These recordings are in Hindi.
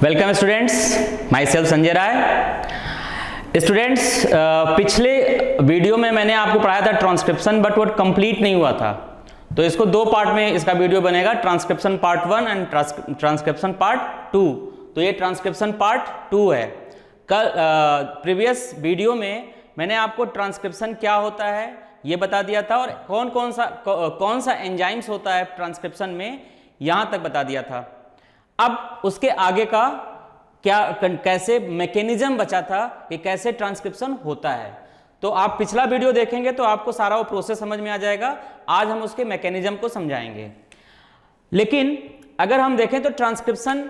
Welcome students, myself Sanjay Rai. Students, पिछले वीडियो में मैंने आपको पढ़ाया था ट्रांसक्रिप्शन, बट वो कंप्लीट नहीं हुआ था, तो इसको दो पार्ट में इसका वीडियो बनेगा, transcription part 1 and transcription part 2। तो ये ट्रांसक्रिप्शन पार्ट 2 है। कल प्रीवियस वीडियो में मैंने आपको ट्रांसक्रिप्शन क्या होता है ये बता दिया था, और कौन सा एंजाइम्स होता है ट्रांसक्रिप्शन में, यहाँ तक बता दिया था। अब उसके आगे का कैसे मैकेनिज्म बचा था कि कैसे ट्रांसक्रिप्शन होता है, तो आप पिछला वीडियो देखेंगे तो आपको सारा वो प्रोसेस समझ में आ जाएगा। आज हम उसके मैकेनिज्म को समझाएंगे। लेकिन अगर हम देखें तो ट्रांसक्रिप्शन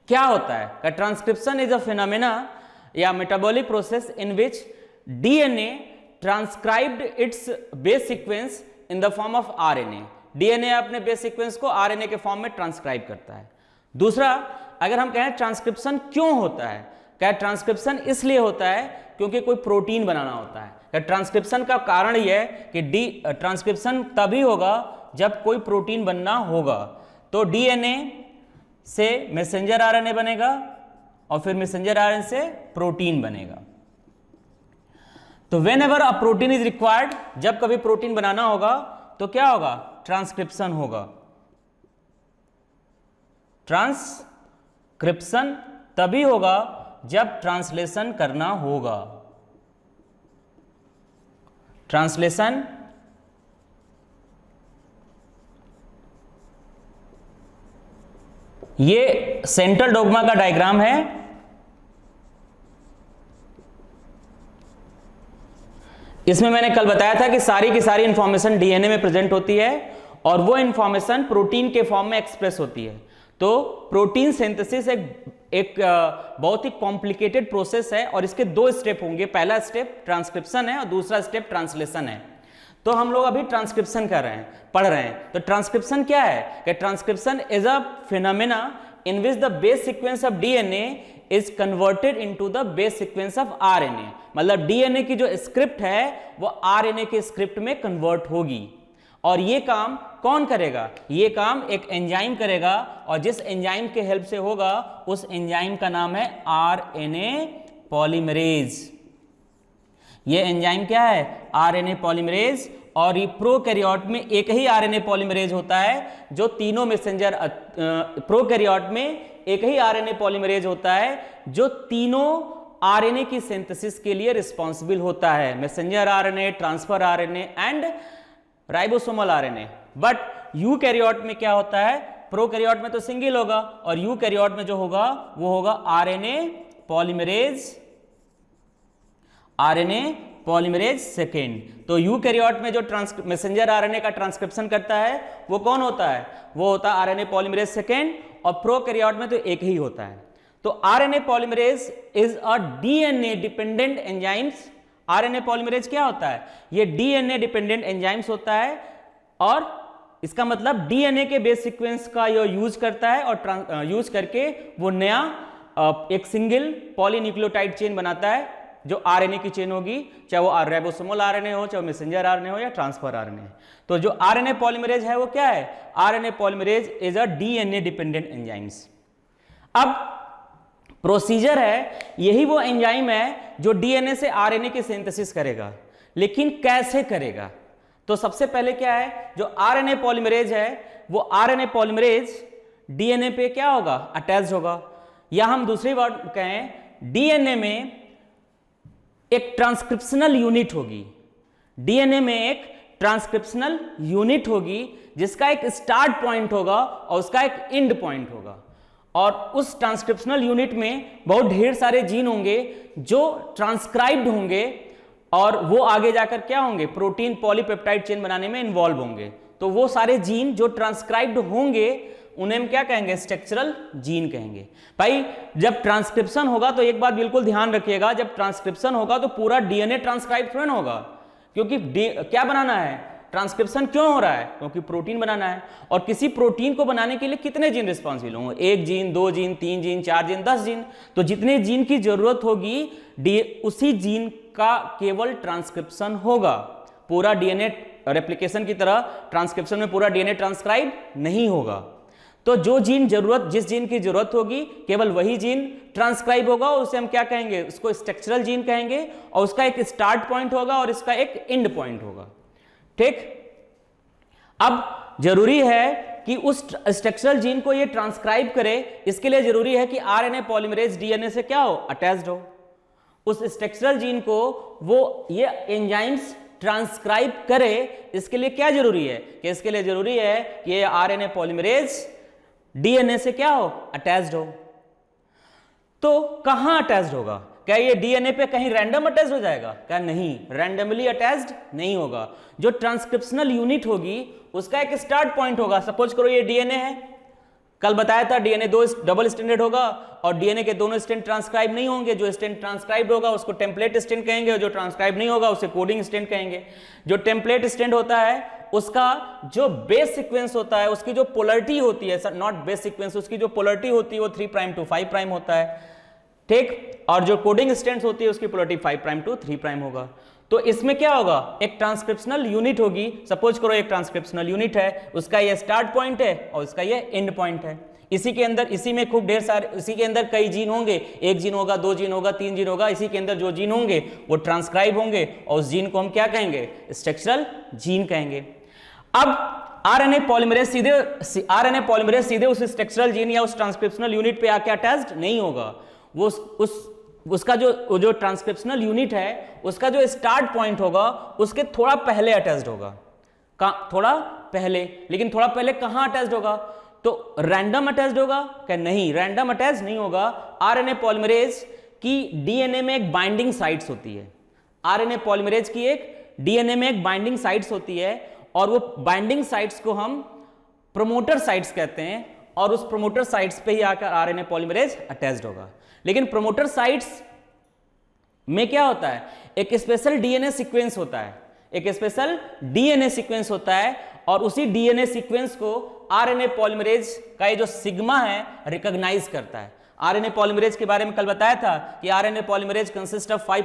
क्या होता है? ट्रांसक्रिप्शन इज अ फिनोमेना या metabolic process in which DNA transcribed it's base sequence in the form of RNA. DNA अपने बेस सीक्वेंस को आरएनए के फॉर्म में ट्रांसक्राइब करता है। दूसरा, अगर हम कहें ट्रांसक्रिप्शन क्यों होता है, क्या ट्रांसक्रिप्शन इसलिए होता है क्योंकि कोई प्रोटीन बनाना होता है। ट्रांसक्रिप्शन का कारण यह है कि ट्रांसक्रिप्शन तभी होगा जब कोई प्रोटीन बनना होगा। तो डीएनए से मैसेंजर आरएनए बनेगा और फिर मैसेंजर आरएनए से प्रोटीन बनेगा। तो whenever a protein is required, जब कभी प्रोटीन बनाना होगा तो क्या होगा? ट्रांसक्रिप्शन होगा। ट्रांसक्रिप्शन तभी होगा जब ट्रांसलेशन करना होगा। ट्रांसलेशन ये सेंट्रल डोग्मा का डायग्राम है। इसमें मैंने कल बताया था कि सारी की सारी इंफॉर्मेशन डीएनए में प्रेजेंट होती है और वो इंफॉर्मेशन प्रोटीन के फॉर्म में एक्सप्रेस होती है। तो प्रोटीन सिंथेसिस एक बहुत ही कॉम्प्लिकेटेड प्रोसेस है और इसके दो स्टेप होंगे। पहला स्टेप ट्रांसक्रिप्शन है और दूसरा स्टेप ट्रांसलेशन है। तो हम लोग अभी ट्रांसक्रिप्शन पढ़ रहे हैं। तो ट्रांसक्रिप्शन क्या है? कि transcription is a phenomena in which the base sequence of DNA is converted into the base sequence of RNA। मतलब DNA की जो स्क्रिप्ट है वो RNA के स्क्रिप्ट में कन्वर्ट होगी। और ये काम कौन करेगा? ये काम एक एंजाइम करेगा, और जिस एंजाइम के हेल्प से होगा उस एंजाइम का नाम है RNA पॉलीमरेज। ये एंजाइम क्या है? RNA polymerase. और ये प्रोकैरियोट में एक ही आरएनए पॉलीमरेज होता है जो तीनों मैसेंजर प्रोकैरियोट में एक ही आरएनए पॉलीमरेज होता है जो तीनों आरएनए की सिंथेसिस के लिए रिस्पांसिबल होता है। Messenger RNA, transfer RNA and ribosomal RNA. But eukaryote में क्या होता है? प्रोकैरियोट में तो सिंगल होगा और यूकैरियोट में जो होगा वो होगा आरएनए पॉलीमरेज सेकेंड। तो यूकैरियोट में जो मैसेंजर आरएनए का ट्रांसक्रिप्शन करता है वो कौन होता है? वो होता है आरएनए पॉलीमरेज सेकेंड। और प्रोकैरियोट में तो एक ही होता है। तो RNA polymerase is a DNA dependent enzymes. RNA polymerase क्या होता है? ये डीएनए डिपेंडेंट एंजाइम्स होता है और इसका मतलब डीएनए के बेस सीक्वेंस का ये यूज करता है और यूज करके वो नया एक सिंगल पॉलीन्यूक्लियोटाइड चेन बनाता है जो आरएनए की चेन होगी, चाहे वो राइबोसोमल आरएनए हो, चाहे मैसेंजर आरएनए हो या ट्रांसफर आरएनए। तो जो आरएनए पॉलीमरेज है वो क्या है? RNA polymerase is a DNA dependent enzymes. अब प्रोसीजर है, यही वो एंजाइम है जो डीएनए से आरएनए की सिंथेसिस करेगा। लेकिन कैसे करेगा? तो सबसे पहले क्या है, जो आरएनए पॉलीमरेज है वो आरएनए पॉलीमरेज डीएनए पे क्या होगा? अटैच्ड होगा। या हम दूसरी बात कहें, डीएनए में एक ट्रांसक्रिप्शनल यूनिट होगी। डीएनए में एक ट्रांसक्रिप्शनल यूनिट होगी जिसका एक स्टार्ट पॉइंट होगा और उसका एक एंड पॉइंट होगा। और उस ट्रांसक्रिप्शनल यूनिट में बहुत ढेर सारे जीन होंगे जो ट्रांसक्राइब्ड होंगे और वो आगे जाकर क्या होंगे? प्रोटीन पॉलीपेप्टाइड चेन बनाने में इन्वॉल्व होंगे। तो वो सारे जीन जो ट्रांसक्राइब्ड होंगे उन्हें हम क्या कहेंगे? स्ट्रक्चरल जीन कहेंगे। भाई जब ट्रांसक्रिप्शन होगा तो एक बात बिल्कुल ध्यान रखिएगा, जब ट्रांसक्रिप्शन होगा तो पूरा डीएनए ट्रांसक्राइब थोड़ा ना होगा, क्योंकि क्या बनाना है? ट्रांसक्रिप्शन क्यों हो रहा है? क्योंकि प्रोटीन बनाना है। और किसी प्रोटीन को बनाने के लिए कितने जीन रिस्पॉन्सिबल होंगे? 1 gene, 2 gene, 3 gene, 4 gene, 10 gene. तो जितने जीन की जरूरत होगी उसी जीन का केवल ट्रांसक्रिप्शन होगा। पूरा डीएनए रेप्लिकेशन की तरह ट्रांसक्रिप्शन में पूरा डीएनए ट्रांसक्राइब नहीं होगा। तो जो जीन जिस जीन की जरूरत होगी केवल वही जीन ट्रांसक्राइब होगा, और उसे हम क्या कहेंगे, उसको स्ट्रक्चरल जीन कहेंगे, और उसका एक स्टार्ट पॉइंट होगा और इसका एक एंड पॉइंट होगा। ठीक, अब जरूरी है कि उस स्ट्रक्चरल जीन को ये ट्रांसक्राइब करे, इसके लिए जरूरी है कि आरएनए पॉलीमरेज डीएनए से क्या हो, अटैच्ड हो। उस स्ट्रक्चरल जीन को वो ये एंजाइम्स ट्रांसक्राइब करे, इसके लिए क्या जरूरी है, कि इसके लिए जरूरी है कि ये आरएनए पॉलीमरेज डीएनए से क्या हो, अटैच्ड हो। तो कहां अटैच्ड होगा, क्या ये डीएनए पे कहीं रैंडम अटैच हो जाएगा, क्या नहीं, रैंडमली अटैच्ड नहीं होगा। जो ट्रांसक्रिप्शनल यूनिट होगी उसका एक स्टार्ट पॉइंट होगा। सपोज करो ये डीएनए है, कल बताया था डीएनए दो डबल स्टैंडर्ड होगा, और डीएनए के दोनों स्ट्रैंड ट्रांसक्राइब नहीं होंगे। जो स्ट्रैंड ट्रांसक्राइब होगा उसको टेम्पलेट स्ट्रैंड कहेंगे, और जो ट्रांसक्राइब नहीं होगा उसे कोडिंग स्ट्रैंड कहेंगे। जो टेम्पलेट स्ट्रैंड होता है उसका जो बेस सीक्वेंस होता है, उसकी जो पोलरिटी होती है, नॉट बेस सीक्वेंस, उसकी जो पोलरिटी होती है वो 3' to 5' होता है। ठीक, और जो कोडिंग स्ट्रैंड्स होती है उसकी पोलरिटी 5' to 3' होगा। तो इसमें क्या होगा, एक ट्रांसक्रिप्शनल यूनिट होगी। सपोज करो एक ट्रांसक्रिप्शनल यूनिट है, उसका ये स्टार्ट पॉइंट है और उसका ये एंड पॉइंट है। इसी के अंदर, इसी में खूब ढेर सारे, इसी के अंदर कई जीन होंगे, एक जीन होगा, दो जीन होगा, तीन जीन होगा। इसी के अंदर जो जीन होंगे वो ट्रांसक्राइब होंगे, और उस जीन को हम क्या कहेंगे, स्ट्रक्चरल जीन कहेंगे। अब आरएनए पॉलीमरेज सीधे उस स्ट्रक्चरल जीन या उस ट्रांसक्रिप्शनल यूनिट पे आके अटैच्ड नहीं होगा। वो उसका जो ट्रांसक्रिप्शनल यूनिट है उसका जो स्टार्ट पॉइंट होगा उसके थोड़ा पहले अटैच्ड होगा। थोड़ा पहले, लेकिन थोड़ा पहले कहां अटैच्ड होगा, तो रैंडम अटैच्ड होगा, क्या नहीं, रैंडम अटैच नहीं होगा। आरएनए पॉलीमरेज की डीएनए में एक बाइंडिंग साइट्स होती है। आरएनए पॉलीमरेज की एक डीएनए में एक बाइंडिंग साइट्स होती है, और वो बाइंडिंग साइट्स को हम प्रोमोटर साइट्स कहते हैं, और उस प्रोमोटर साइट्स पे ही आकर आरएनए पॉलीमरेज अटैच्ड होगा। लेकिन प्रोमोटर साइट्स में क्या होता है, एक स्पेशल डीएनए सीक्वेंस होता है, एक स्पेशल डीएनए सीक्वेंस होता है, और उसी डीएनए सीक्वेंस को आरएनए पॉलीमरेज का ये जो सिग्मा है रिकॉग्नाइज करता है। आरएनए पॉलीमरेज के बारे में कल बताया था कि RNA polymerase consist of 5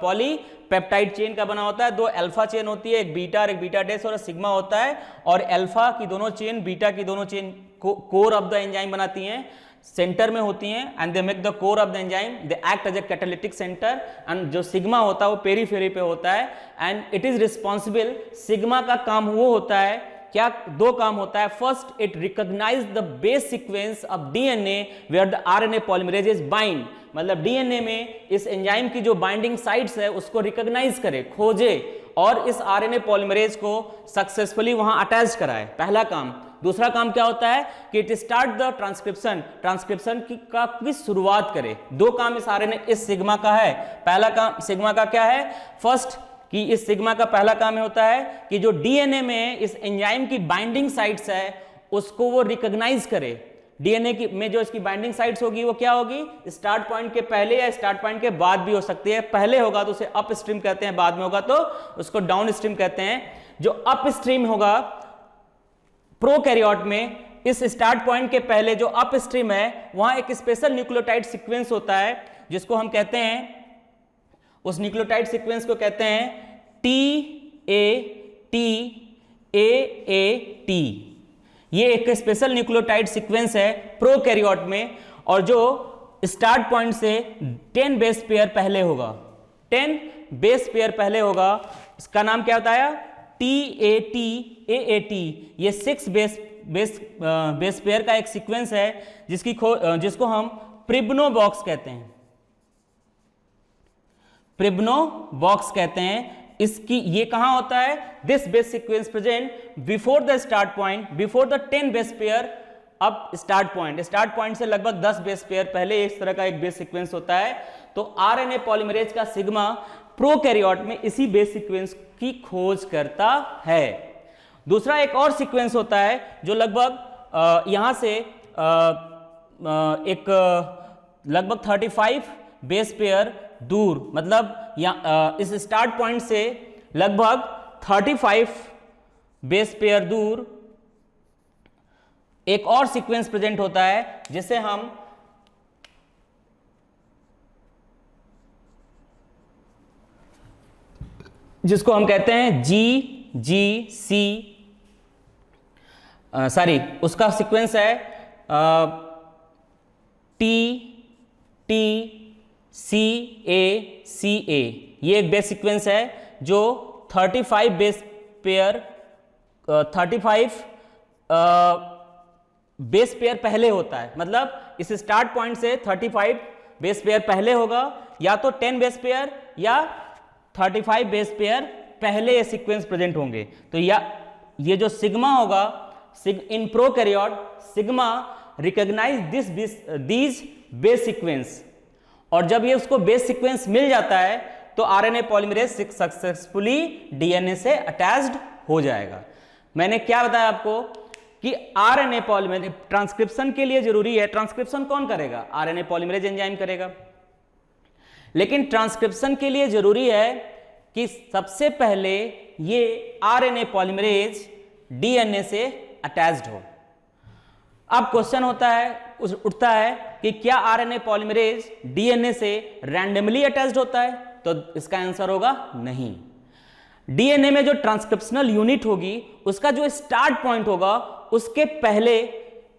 polypeptide chain का बना होता है। 2 अल्फा चेन होती है, एक बीटा और एक बीटा डैश, और सिग्मा होता है। और अल्फा की दोनों चेन, बीटा की दोनों chain core of the enzyme बनाती हैं, सेंटर में होती हैं, and they make the core of the enzyme, they act as a catalytic centre. And जो सिग्मा होता है वो पेरीफेरी पे होता है, and it is responsible, sigma का काम वो होता है, क्या दो काम होता है। First, it recognize the base sequence of DNA where the RNA polymerase is bind, मतलब डीएनए में इस एंजाइम की जो बाइंडिंग साइट्स है उसको रिकॉग्नाइज करे, खोजे, और इस आरएनए पॉलीमरेज को सक्सेसफुली वहां अटैच कराए, पहला काम। दूसरा काम क्या होता है कि इट स्टार्ट द ट्रांसक्रिप्शन की शुरुआत करे। दो काम इस आरएनए, इस सिग्मा का है। पहला काम सिग्मा का क्या है, फर्स्ट, कि इस सिग्मा का पहला काम होता है कि जो डीएनए में इस एंजाइम की बाइंडिंग साइट्स है उसको वो रिकॉग्नाइज करे। डीएनए की में जो इसकी बाइंडिंग साइट्स होगी वो क्या होगी, स्टार्ट पॉइंट के पहले या स्टार्ट पॉइंट के बाद भी हो सकती है। पहले होगा तो उसे अप स्ट्रीम कहते हैं, बाद में होगा तो उसको डाउन स्ट्रीम कहते हैं। जो अप स्ट्रीम होगा प्रोकैरियोट में, इस स्टार्ट पॉइंट के पहले जो अप स्ट्रीम है वहां एक स्पेशल न्यूक्लियोटाइड सीक्वेंस होता है जिसको हम कहते हैं, उस न्यूक्लियोटाइड सीक्वेंस को कहते हैं TAT AAT। ये एक स्पेशल न्यूक्लियोटाइड सीक्वेंस है प्रोकैरियोट में, और जो स्टार्ट पॉइंट से 10 बेस पेयर पहले होगा, 10 बेस पेयर पहले होगा। इसका नाम क्या बताया, TAT AAT। ये 6 बेस पेयर का एक सीक्वेंस है जिसको हम प्रिब्नो बॉक्स कहते हैं, प्रिब्नो बॉक्स कहते हैं। इसकी ये कहां होता है, this base sequence present before the start point, before the 10 base pair अब स्टार्ट पॉइंट से लगभग 10 बेस पेयर पहले इस तरह का एक बेस सीक्वेंस होता है। तो आरएनए पॉलीमरेज का सिग्मा प्रोकैरियोट में इसी बेस सीक्वेंस की खोज करता है। दूसरा एक और सीक्वेंस होता है जो लगभग यहां से एक लगभग 35 बेस पेयर दूर, मतलब इस स्टार्ट पॉइंट से लगभग 35 बेस पेयर दूर एक और सीक्वेंस प्रेजेंट होता है जिसको हम कहते हैं GGC, उसका सीक्वेंस है टी टी सी ए, ये एक बेस सीक्वेंस है जो 35 बेस पेयर 35 बेस पेयर पहले होता है। मतलब इस स्टार्ट पॉइंट से 35 बेस पेयर पहले होगा, या तो 10 बेस पेयर या 35 बेस पेयर पहले ये सीक्वेंस प्रेजेंट होंगे। तो ये जो सिग्मा होगा in prokaryote, sigma recognize these base sequence, और जब ये उसको बेस सीक्वेंस मिल जाता है तो आरएनए पॉलीमरेज सक्सेसफुली डीएनए से अटैच्ड हो जाएगा। मैंने क्या बताया आपको कि आरएनए पॉलीमरेज ट्रांसक्रिप्शन के लिए जरूरी है। ट्रांसक्रिप्शन कौन करेगा? आरएनए पॉलीमरेज एंजाइम करेगा। लेकिन ट्रांसक्रिप्शन के लिए जरूरी है कि सबसे पहले ये आरएनए पॉलीमरेज डीएनए से अटैच्ड हो। अब क्वेश्चन उठता है कि क्या आरएनए पॉलीमरेज डीएनए से रैंडमली अटैच्ड होता है? तो इसका आंसर होगा नहीं। डीएनए में जो ट्रांसक्रिप्शनल यूनिट होगी उसका जो स्टार्ट पॉइंट होगा उसके पहले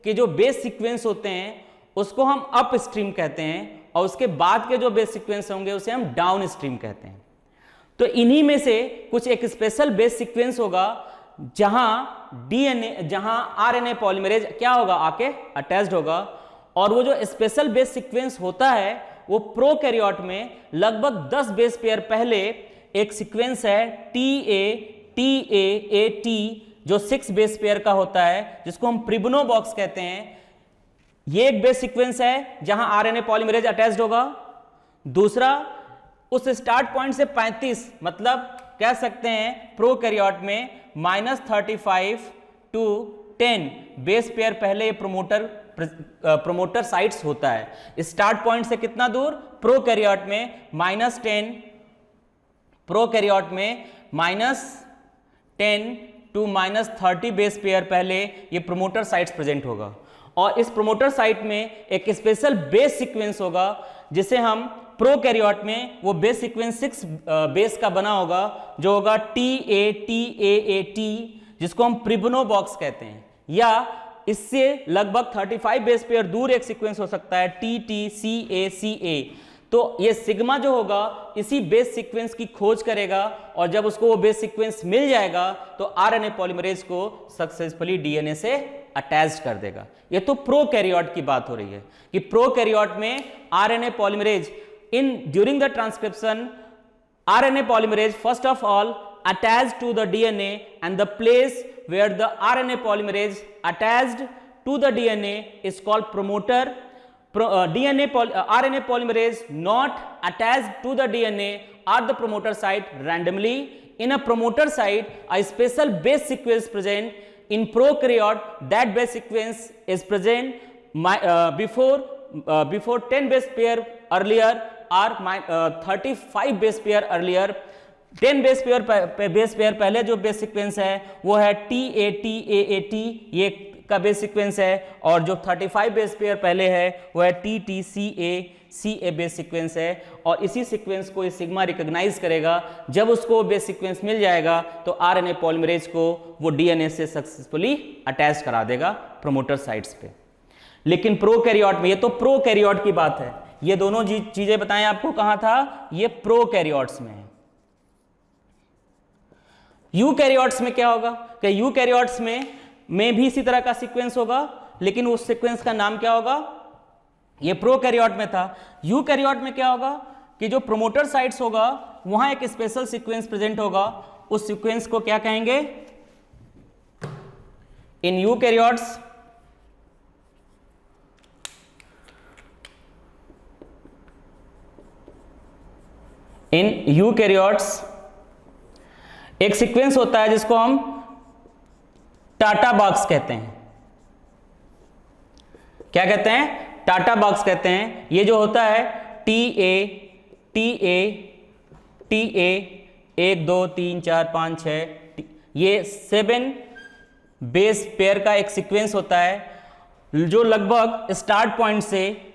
के जो बेस सीक्वेंस होते हैं उसको हम अप स्ट्रीम कहते हैं, और उसके बाद के जो बेस सीक्वेंस होंगे उसे हम डाउन स्ट्रीम कहते हैं। तो इन्हीं में से कुछ एक स्पेशल बेस सीक्वेंस होगा जहां आरएनए पॉलीमरेज क्या होगा, आके अटैच्ड होगा। और वो जो स्पेशल बेस सीक्वेंस होता है वो प्रोकैरियोट में लगभग 10 बेस पेयर पहले एक सीक्वेंस है TA जो 6 बेस पेयर का होता है, जिसको हम प्रिबनो बॉक्स कहते हैं। ये एक बेस सीक्वेंस है जहां आरएनए पॉलीमरेज अटैच्ड होगा। दूसरा, उस स्टार्ट पॉइंट से 35 मतलब कह सकते हैं प्रोकैरियोट में -35 to 10 बेस पेयर पहले प्रोमोटर साइट्स होता है। स्टार्ट पॉइंट से कितना दूर? प्रोकैरियोट में -10 to -30 बेस पेयर पहले ये प्रोमोटर साइट्स प्रेजेंट होगा। और इस प्रोमोटर साइट में एक स्पेशल बेस सीक्वेंस होगा जिसे हम प्रोकैरियोट में वो बेस सीक्वेंस 6 बेस का बना होगा, जो होगा TAT, जिसको हम प्रिबनो बॉक्स कहते हैं। या इससे लगभग 35 बेस पेयर दूर एक सीक्वेंस हो सकता है TTCA। तो ये सिग्मा जो होगा इसी बेस सीक्वेंस की खोज करेगा, और जब उसको वो बेस सीक्वेंस मिल जाएगा तो आरएनए पॉलीमरेज को सक्सेसफुली डीएनए से अटैच कर देगा। ये तो प्रोकैरियोट की बात हो रही है कि प्रोकैरियोट में RNA polymerase during the transcription, RNA polymerase first of all attached to the DNA, and the place where the RNA polymerase attached to the DNA is called promoter. RNA polymerase not attached to the DNA at the promoter site randomly. In a promoter site, a special base sequence present in prokaryote. That base sequence is present before 10 base pair earlier or 35 base pair earlier. 10 base pair पहले जो बेस सीक्वेंस है वो है TAT, ये का बेस सीक्वेंस है, और जो 35 बेस पेयर पहले है वो है TTCA बेस सीक्वेंस है। और इसी सीक्वेंस को ये सिग्मा रिकॉग्नाइज करेगा। जब उसको बेस सीक्वेंस मिल जाएगा तो आरएनए पॉलीमरेज को वो डीएनए से सक्सेसफुली अटैच करा देगा प्रोमोटर साइट्स पे। लेकिन प्रोकैरियोट में, ये तो प्रोकैरियोट की बात है, ये दोनों चीजें बताएं आपको कहां था, ये प्रोकैरियोट्स में है। यूकैरियोट्स में क्या होगा कि यूकैरियोट्स में भी इसी तरह का सीक्वेंस होगा, लेकिन उस सीक्वेंस का नाम क्या होगा, ये प्रोकैरियोट में था। यूकैरियोट में क्या होगा कि जो प्रोमोटर साइट्स होगा वहां एक स्पेशल सीक्वेंस प्रेजेंट होगा, उस सीक्वेंस को क्या कहेंगे? इन यूकैरियोट्स एक सीक्वेंस होता है जिसको हम टाटा बॉक्स कहते हैं। क्या कहते हैं? टाटा बॉक्स कहते हैं। ये जो होता है TA 1 2 3 4 5 6, ये 7 बेस पेयर का एक सीक्वेंस होता है जो लगभग स्टार्ट पॉइंट से,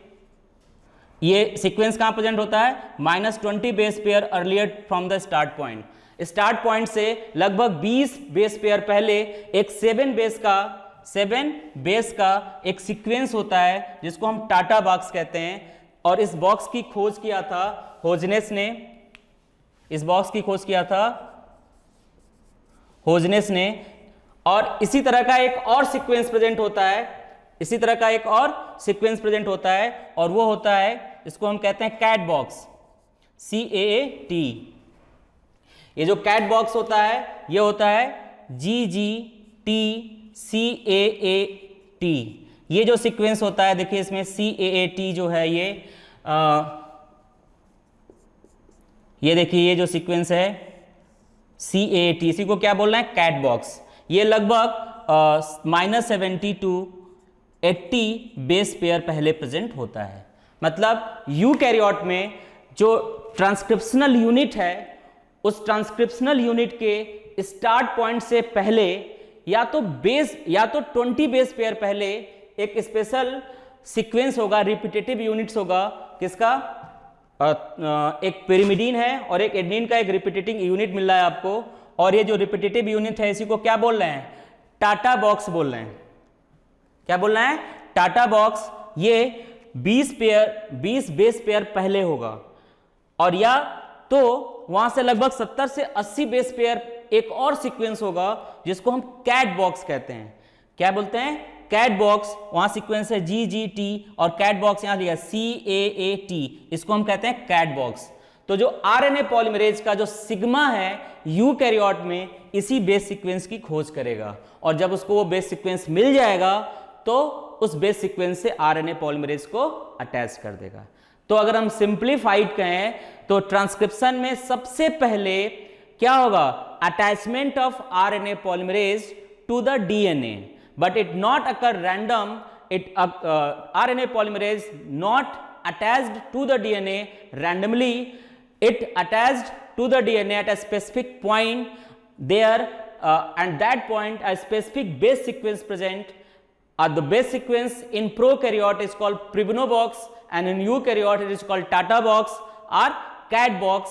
ये सीक्वेंस कहां प्रेजेंट होता है? -20 base pair earlier from the start point. Start point से लगभग 20 बेस पेयर पहले एक 7 बेस का 7 बेस का एक सीक्वेंस होता है जिसको हम टाटा बॉक्स कहते हैं, और इस बॉक्स की खोज किया था होजनेस ने, इस बॉक्स की खोज किया था होजनेस ने। और इसी तरह का एक और सीक्वेंस प्रेजेंट होता है, इसी तरह का एक और सीक्वेंस प्रेजेंट होता है, और वो होता है, इसको हम कहते हैं कैट बॉक्स, CAAT। ये जो कैट बॉक्स होता है ये होता है GGTCAAT। ये जो सीक्वेंस होता है, देखिए इसमें CAAT जो है ये देखिए ये जो सीक्वेंस है CAAT, इसी को क्या बोल रहे हैं, कैट बॉक्स। ये लगभग -70 to 80 बेस पेयर पहले प्रेजेंट होता है। मतलब यूकैरियोट में जो ट्रांसक्रिप्शनल यूनिट है, उस ट्रांसक्रिप्शनल यूनिट के स्टार्ट पॉइंट से पहले या तो 20 बेस पेयर पहले एक स्पेशल सीक्वेंस होगा, रिपीटेटिव यूनिट्स होगा, किसका, एक पिरिमिडीन है और एक एडेनिन का एक रिपीटेटिव यूनिट मिल रहा है आपको, और ये जो रिपीटेटिव यूनिट है इसी को क्या बोल रहे हैं, टाटा बॉक्स बोल रहे हैं। क्या बोल रहे हैं, टाटा बॉक्स। ये 20 बेस पेयर पहले होगा, और या तो वहां से लगभग 70 से 80 बेस पेयर एक और सीक्वेंस होगा जिसको हम कैट बॉक्स कहते हैं। क्या बोलते हैं, कैट बॉक्स। वहां सीक्वेंस है GGT और कैट बॉक्स यहां दिया CAAT, इसको हम कहते हैं कैट बॉक्स। तो जो RNA पॉलीमरेज का जो सिग्मा है यूकैरियोट में इसी बेस सीक्वेंस की खोज करेगा, और जब उसको वो बेस सीक्वेंस मिल जाएगा तो उस बेस सीक्वेंस से RNA पॉलीमरेज को अटैच कर देगा। तो अगर हम सिंप्लीफाइड कहें तो ट्रांसक्रिप्शन में सबसे पहले क्या होगा, attachment of RNA polymerase to the DNA, but it not occur random. RNA polymerase not attached to the DNA randomly. It attached to the DNA at a specific point there, and that point a specific base sequence present. The base sequence in prokaryote is called Pribno box, and in eukaryote it is called Tata box or cat box.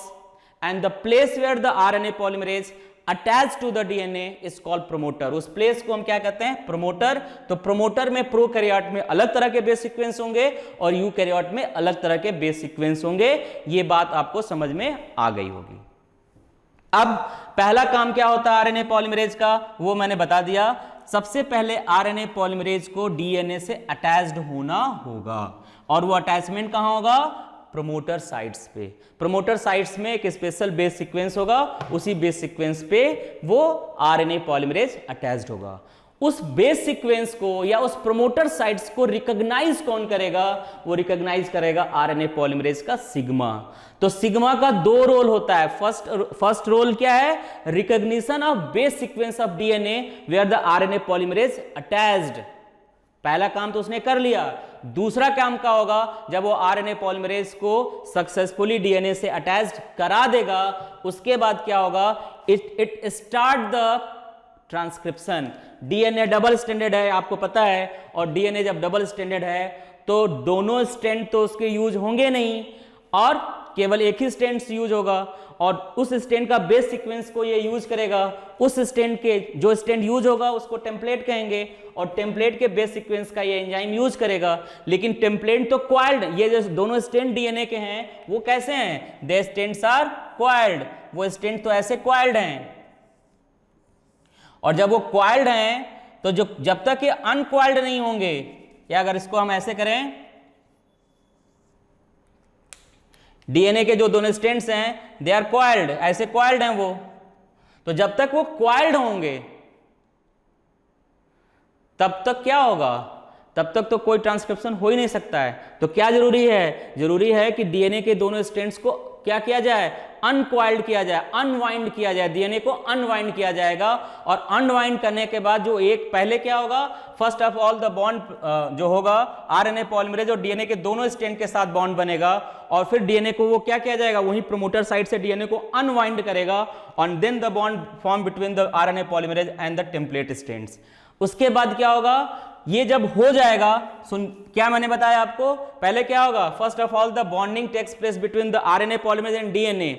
And the place where the RNA polymerase attach to the DNA is called promoter. उस प्लेस को हम क्या कहते हैं, प्रोमोटर। तो प्रोमोटर में प्रोकैरियोट में अलग तरह के बेस सीक्वेंस होंगे और यूकैरियोट में अलग तरह के बेस सीक्वेंस होंगे। ये बात आपको समझ में आ गई होगी। अब पहला काम क्या होता है RNA पॉलीमरेज का, वो मैंने बता दिया। सबसे पहले RNA पॉलीमरेज को DNA से अटैच्ड होना होगा, और वो अटैचमेंट कहां होगा, प्रोमोटर साइट्स पे। प्रोमोटर साइट्स में एक स्पेशल बेस सीक्वेंस होगा, उसी बेस सीक्वेंस पे वो RNA पॉलीमरेज अटैच्ड होगा। उस बेस सीक्वेंस को या उस प्रोमोटर साइट्स को रिकॉग्नाइज कौन करेगा, वो रिकॉग्नाइज करेगा RNA पॉलीमरेज का सिग्मा। तो सिग्मा का दो रोल होता है। फर्स्ट रोल क्या है, recognition of base sequence of DNA where the RNA polymerase attached. पहला काम तो उसने कर लिया। दूसरा काम क्या होगा, जब वो RNA पॉलीमरेज को सक्सेसफुली DNA से अटैच्ड करा देगा, उसके बाद क्या होगा, it start the transcription. DNA double standard है, आपको पता है, और DNA जब डबल स्टैंडर्ड है तो दोनों स्टैंड तो उसके यूज होंगे नहीं, और केवल एक ही स्टैंड यूज होगा, और उस स्टैंड का बेस सीक्वेंस को ये यूज करेगा। उस स्टैंड के जो स्टैंड यूज होगा उसको टेम्पलेट कहेंगे, और टेम्पलेट के बेस सीक्वेंस का ये एंजाइम यूज करेगा। लेकिन टेम्पलेट तो क्वाइल्ड, ये जो दोनों स्टैंड DNA के हैं वो कैसे हैं, दे स्टैंड्स आर क्वाइल्ड। वो स्टैंड तो ऐसे क्वाइल्ड हैं, और जब वो क्वाइल्ड हैं तो जो जब तक ये अनक्वाइल्ड नहीं होंगे, या अगर इसको हम ऐसे करें, DNA के जो दोनों स्टैंड्स हैं दे आर क्वाइल्ड, ऐसे क्वाइल्ड हैं वो। तो जब तक वो क्वाइल्ड होंगे तब तक क्या होगा, तब तक तो कोई ट्रांसक्रिप्शन हो ही नहीं सकता है। तो क्या जरूरी है, जरूरी है कि DNA के दोनों स्टैंड्स को क्या किया जाए, अनक्वाइल्ड किया जाए, अनवाइंड किया जाए। DNA को अनवाइंड किया जाएगा, और अनवाइंड करने के बाद जो एक पहले क्या होगा, first of all the bond जो होगा RNA पॉलीमरेज और DNA के दोनों स्टैंड के साथ बॉन्ड बनेगा, और फिर DNA को वो क्या किया जाएगा, वही प्रोमोटर साइड से DNA को अनवाइंड करेगा, और then the bond form between the RNA polymerase and the template stands. उसके बाद क्या होगा, ये जब हो जाएगा, सुन क्या मैंने बताया आपको, पहले क्या होगा, first of all the bonding takes place between the RNA polymerase and DNA।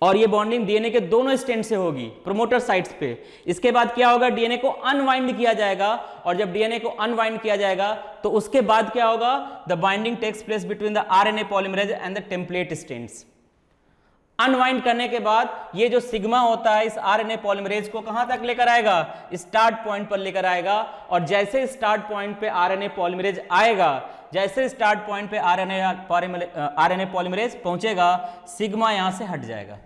और ये बॉन्डिंग डीएनए के दोनों स्ट्रैंड से होगी प्रोमोटर साइट्स पे। इसके बाद क्या होगा, डीएनए को अनवाइंड किया जाएगा, और जब डीएनए को अनवाइंड किया जाएगा तो उसके बाद क्या होगा, the binding takes place between the RNA polymerase and the template strands. Unwind करने के बाद ये जो सिग्मा होता है इस आरएनए पॉलीमरेज को कहां तक लेकर आएगा, स्टार्ट पॉइंट पर लेकर आएगा, और जैसे स्टार्ट पॉइंट पे आरएनए पॉलीमरेज आएगा, जैसे स्टार्ट पॉइंट पे आरएनए पॉलीमरेज पहुंचेगा, सिग्मा यहां से हट जाएगा,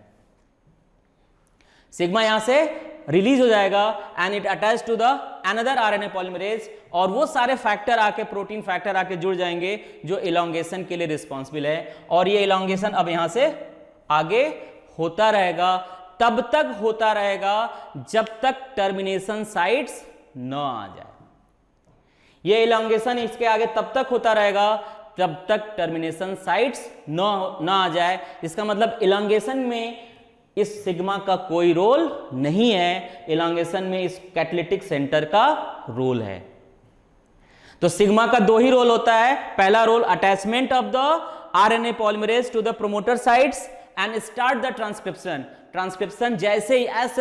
सिग्मा यहां से रिलीज हो जाएगा and it attach to the another RNA polymerase, और वो सारे फैक्टर आके, प्रोटीन फैक्टर आके जुड़ जाएंगे जो इलॉन्गेशन के लिए रिस्पॉन्सिबल है, और ये इलॉन्गेशन अब यहां से आगे होता रहेगा, तब तक होता रहेगा जब तक टर्मिनेशन साइट्स न आ जाए। ये इलॉन्गेशन इसके आगे तब तक होता रहेगा जब तक टर्मिनेशन साइट्स न आ जाए। इसका मतलब इलॉन्गेशन में इस सिग्मा का कोई रोल नहीं है, इलॉन्गेशन में इस कैटालिटिक सेंटर का रोल है। तो सिग्मा का दो ही रोल होता है, पहला role attachment of the RNA polymerase to the promoter sites and start the transcription जैसे ही as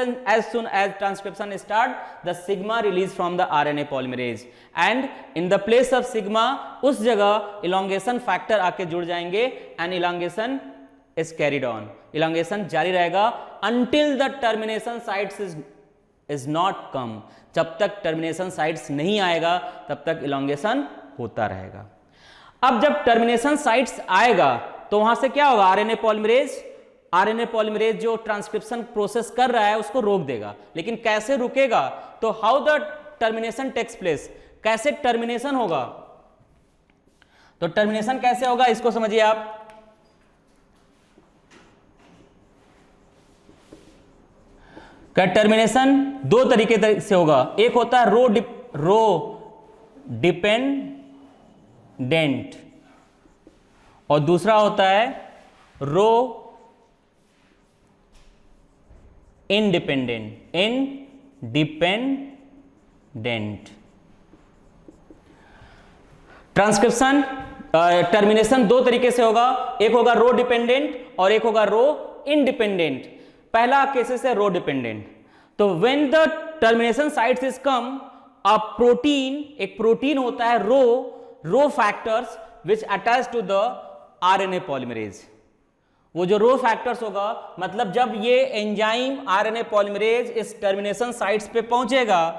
soon as transcription start the sigma release from the RNA polymerase and in the place of sigma उस जगह elongation factor आके जुड़ जाएंगे and elongation is carried on, elongation जारी रहेगा until the termination sites is not come, जब तक termination sites नहीं आएगा तब तक elongation होता रहेगा। अब जब termination sites आएगा तो वहां से क्या होगा, आरएनए पॉलीमरेज जो ट्रांसक्रिप्शन प्रोसेस कर रहा है उसको रोक देगा, लेकिन कैसे रुकेगा, तो how the termination takes place, कैसे टर्मिनेशन होगा, तो टर्मिनेशन कैसे होगा इसको समझिए आप। क्या टर्मिनेशन दो तरीके से होगा, एक होता है रो डिपेंडेंट और दूसरा होता है रो इंडिपेंडेंट। ट्रांसक्रिप्शन टर्मिनेशन दो तरीके से होगा, एक होगा रो डिपेंडेंट और एक होगा रो इंडिपेंडेंट। पहला केसेस है रो डिपेंडेंट। तो when the termination sites is come, a protein, एक प्रोटीन होता है rho factors which attach to the RNA polymerase. वो जो रो फैक्टर्स होगा, मतलब जब ये एंजाइम आरएनए पॉलीमरेज इस टर्मिनेशन साइट्स पे पहुंचेगा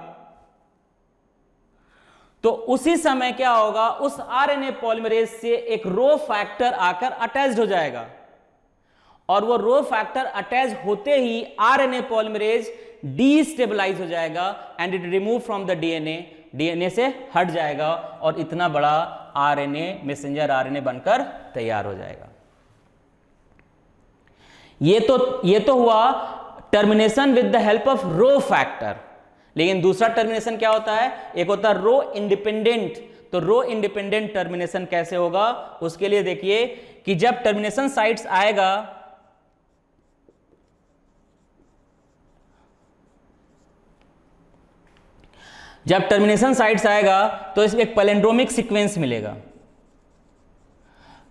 तो उसी समय क्या होगा, उस आरएनए पॉलीमरेज से एक रो फैक्टर आकर अटैच्ड हो जाएगा, और वो रो फैक्टर अटैच होते ही आरएनए पॉलीमरेज डीस्टेबलाइज हो जाएगा and it remove from the DNA से हट जाएगा और इतना बड़ा आरएनए मैसेंजर आरएनए बनकर तैयार हो जाएगा। ये तो हुआ termination with the help of rho factor. लेकिन दूसरा टर्मिनेशन क्या होता है, एक होता है रो इंडिपेंडेंट। तो रो इंडिपेंडेंट टर्मिनेशन कैसे होगा, उसके लिए देखिए कि जब टर्मिनेशन साइट्स आएगा तो इसमें एक पैलेंड्रोमिक सीक्वेंस मिलेगा।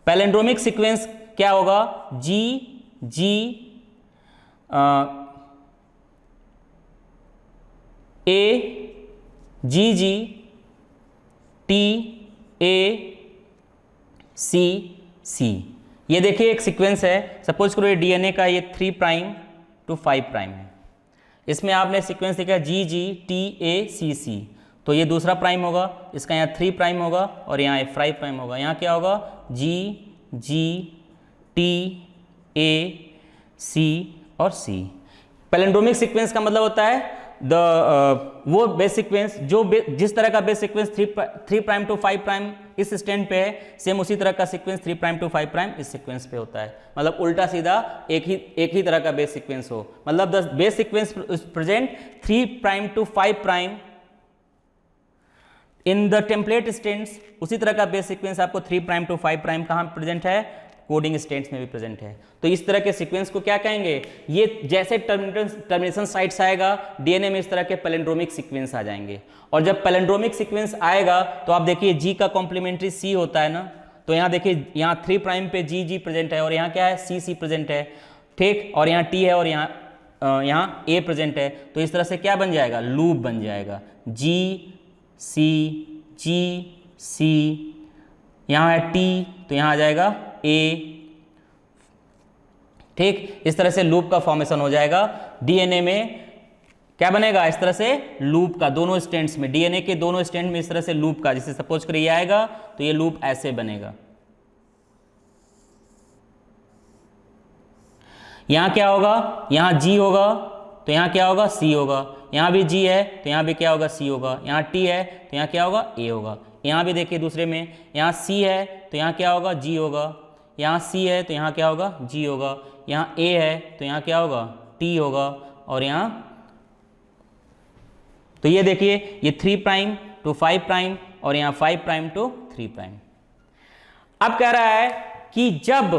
पैलेंड्रोमिक सीक्वेंस क्या होगा, जी ए जी टी ए सी। ये देखिए एक सीक्वेंस है, सपोज करो ये डीएनए का ये 3 प्राइम to 5 प्राइम है। इसमें आपने सीक्वेंस देखा जी टी ए सी, तो ये दूसरा प्राइम होगा, इसका यहाँ 3 प्राइम होगा और यहाँ 5 प्राइम होगा। यहाँ क्या होगा, जी टी ए सी और सी। पैलेंड्रोमिक सीक्वेंस का मतलब होता है वो बेस सीक्वेंस जो जिस तरह का base sequence 3 prime to 5 prime इस स्टैंड पे है, सेम उसी तरह का सीक्वेंस 3 प्राइम to 5 प्राइम इस सीक्वेंस पे होता है। मतलब उल्टा सीधा एक ही तरह का बेस सीक्वेंस हो, मतलब the base sequence present 3 prime to 5 prime in the template stands. उसी तरह का बेस सीक्वेंस आपको 3 प्राइम to 5 प्राइम कहाँ प्रेजेंट है, कोडिंग स्टेट्स में भी प्रेजेंट है। तो इस तरह के सीक्वेंस को क्या कहेंगे, ये जैसे टर्मिनेशन साइट्स आएगा डीएनए में इस तरह के पैलेंड्रोमिक सीक्वेंस आ जाएंगे। और जब पैलेंड्रोमिक सीक्वेंस आएगा तो आप देखिए जी का कॉम्प्लीमेंट्री सी होता है ना, तो यहाँ देखिए यहाँ 3 प्राइम पे जी प्रेजेंट है और यहाँ क्या है सी प्रेजेंट है। ठीक, और यहाँ टी है और यहाँ ए प्रेजेंट है, तो इस तरह से क्या बन जाएगा, लूप बन जाएगा, जी सी, यहाँ है टी तो यहाँ आ जाएगा ए। ठीक, इस तरह से लूप का फॉर्मेशन हो जाएगा। डीएनए में क्या बनेगा, इस तरह से लूप का दोनों स्टैंड्स में, डीएनए के दोनों स्टैंड में इस तरह से लूप का, जैसे सपोज करिए आएगा तो ये लूप ऐसे बनेगा। यहाँ क्या होगा, यहाँ जी होगा तो यहाँ क्या होगा, सी होगा, यहाँ भी जी है तो यहाँ भी क्या होगा, सी होगा, यहाँ टी है तो यहाँ क्या होगा, ए होगा। यहाँ भी देखिए दूसरे में, यहाँ सी है तो यहाँ क्या होगा, जी होगा, यहाँ सी है तो यहाँ क्या होगा, जी होगा, यहाँ ए है तो यहाँ क्या होगा, टी होगा, और यहाँ तो ये देखिए ये 3 प्राइम टू 5 प्राइम और यहाँ 5 प्राइम टू 3 प्राइम। अब कह रहा है कि जब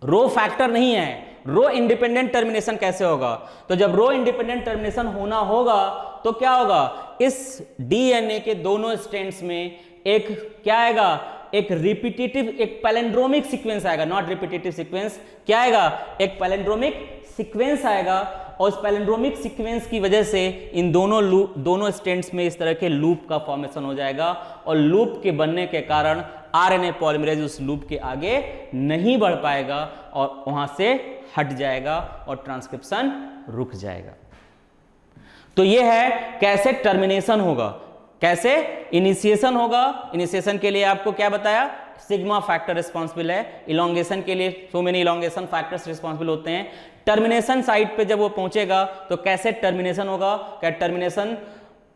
रो फैक्टर नहीं है, रो इंडिपेंडेंट टर्मिनेशन कैसे होगा, तो जब रो इंडिपेंडेंट टर्मिनेशन होना होगा तो क्या होगा, इस डीएनए के दोनों स्ट्रैंड्स में एक क्या आएगा, एक रिपीटेटिव, एक पैलिंड्रोमिक सीक्वेंस आएगा, नॉट रिपीटेटिव सीक्वेंस, क्या आएगा, एक पैलिंड्रोमिक सीक्वेंस आएगा, और इस पैलिंड्रोमिक सीक्वेंस की वजह से इन दोनों स्ट्रैंड्स में इस तरह के लूप का फॉर्मेशन हो जाएगा, और लूप के बनने के कारण आरएनए पॉलीमरेज उस लूप के आगे नहीं बढ़ पाएगा और वहां से हट जाएगा और ट्रांसक्रिप्शन रुक जाएगा। तो यह है कैसे टर्मिनेशन होगा, कैसे इनिशिएशन होगा। इनिशिएशन के लिए आपको क्या बताया, सिग्मा फैक्टर रिस्पॉन्सिबल है, इलोंगेशन के लिए so many elongation factors responsible होते हैं। टर्मिनेशन साइट पे जब वो पहुंचेगा तो कैसे टर्मिनेशन होगा, क्या टर्मिनेशन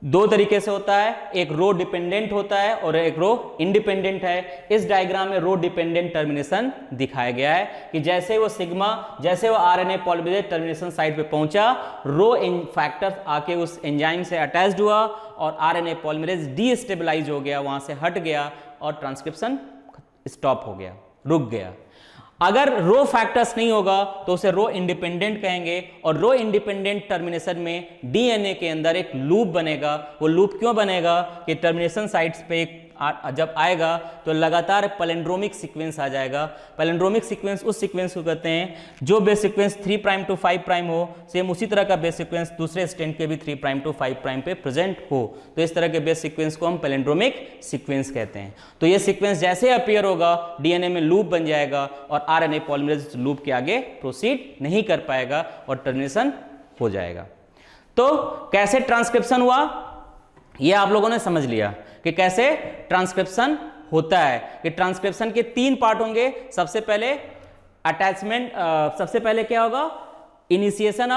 दो तरीके से होता है, एक रो डिपेंडेंट होता है और एक रो इंडिपेंडेंट है। इस डायग्राम में रो डिपेंडेंट टर्मिनेशन दिखाया गया है कि जैसे वो आरएनए पॉलीमरेज टर्मिनेशन साइट पे पहुंचा, रो फैक्टर आके उस एंजाइम से अटैच्ड हुआ और आरएनए पॉलीमरेज डीस्टेबलाइज हो गया, वहां से हट गया और ट्रांसक्रिप्शन स्टॉप हो गया, रुक गया। अगर रो फैक्टर्स नहीं होगा तो उसे रो इंडिपेंडेंट कहेंगे, और रो इंडिपेंडेंट टर्मिनेशन में डीएनए के अंदर एक लूप बनेगा। वो लूप क्यों बनेगा कि टर्मिनेशन साइट्स पे जब आएगा तो लगातार पैलिंड्रोमिक सीक्वेंस आ जाएगा। पैलिंड्रोमिक सीक्वेंस उस सीक्वेंस को कहते हैं जो base sequence 3 prime to 5 prime हो, सेम उसी तरह का बेस सीक्वेंस दूसरे स्ट्रैंड के भी 3 प्राइम टू 5 प्राइम पे प्रेजेंट हो, तो इस तरह के बेस सीक्वेंस को हम पैलिंड्रोमिक सीक्वेंस कहते हैं। तो ये सीक्वेंस जैसे अपीयर होगा डीएनए में लूप बन जाएगा और आरएनए पॉलीमरेज लूप के आगे प्रोसीड नहीं कर पाएगा और टर्मिनेशन हो जाएगा। तो कैसे ट्रांसक्रिप्शन हुआ ये आप लोगों ने समझ लिया कि कैसे ट्रांसक्रिप्शन होता है। कि ट्रांसक्रिप्शन के 3 पार्ट होंगे। सबसे पहले अटैचमेंट, सबसे पहले क्या होगा, इनिशिएशन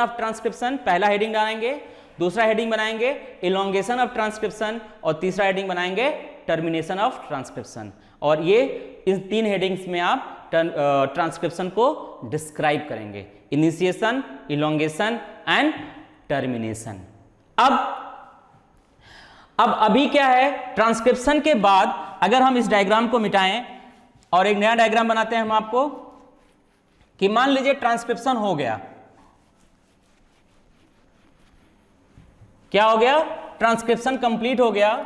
ऑफ ट्रांसक्रिप्शन, पहला हेडिंग बनाएंगे। दूसरा हेडिंग बनाएंगे इलोंगेशन ऑफ ट्रांसक्रिप्शन, और तीसरा हेडिंग बनाएंगे टर्मिनेशन ऑफ ट्रांसक्रिप्शन। और ये इन 3 हेडिंग्स में आप ट्रांसक्रिप्शन को डिस्क्राइब करेंगे, इनिशिएशन, इलोंगेशन एंड टर्मिनेशन। अब अभी क्या है, ट्रांसक्रिप्शन के बाद अगर हम इस डायग्राम को मिटाएं और एक नया डायग्राम बनाते हैं हम आपको, कि मान लीजिए ट्रांसक्रिप्शन हो गया, क्या हो गया, ट्रांसक्रिप्शन कंप्लीट हो गया।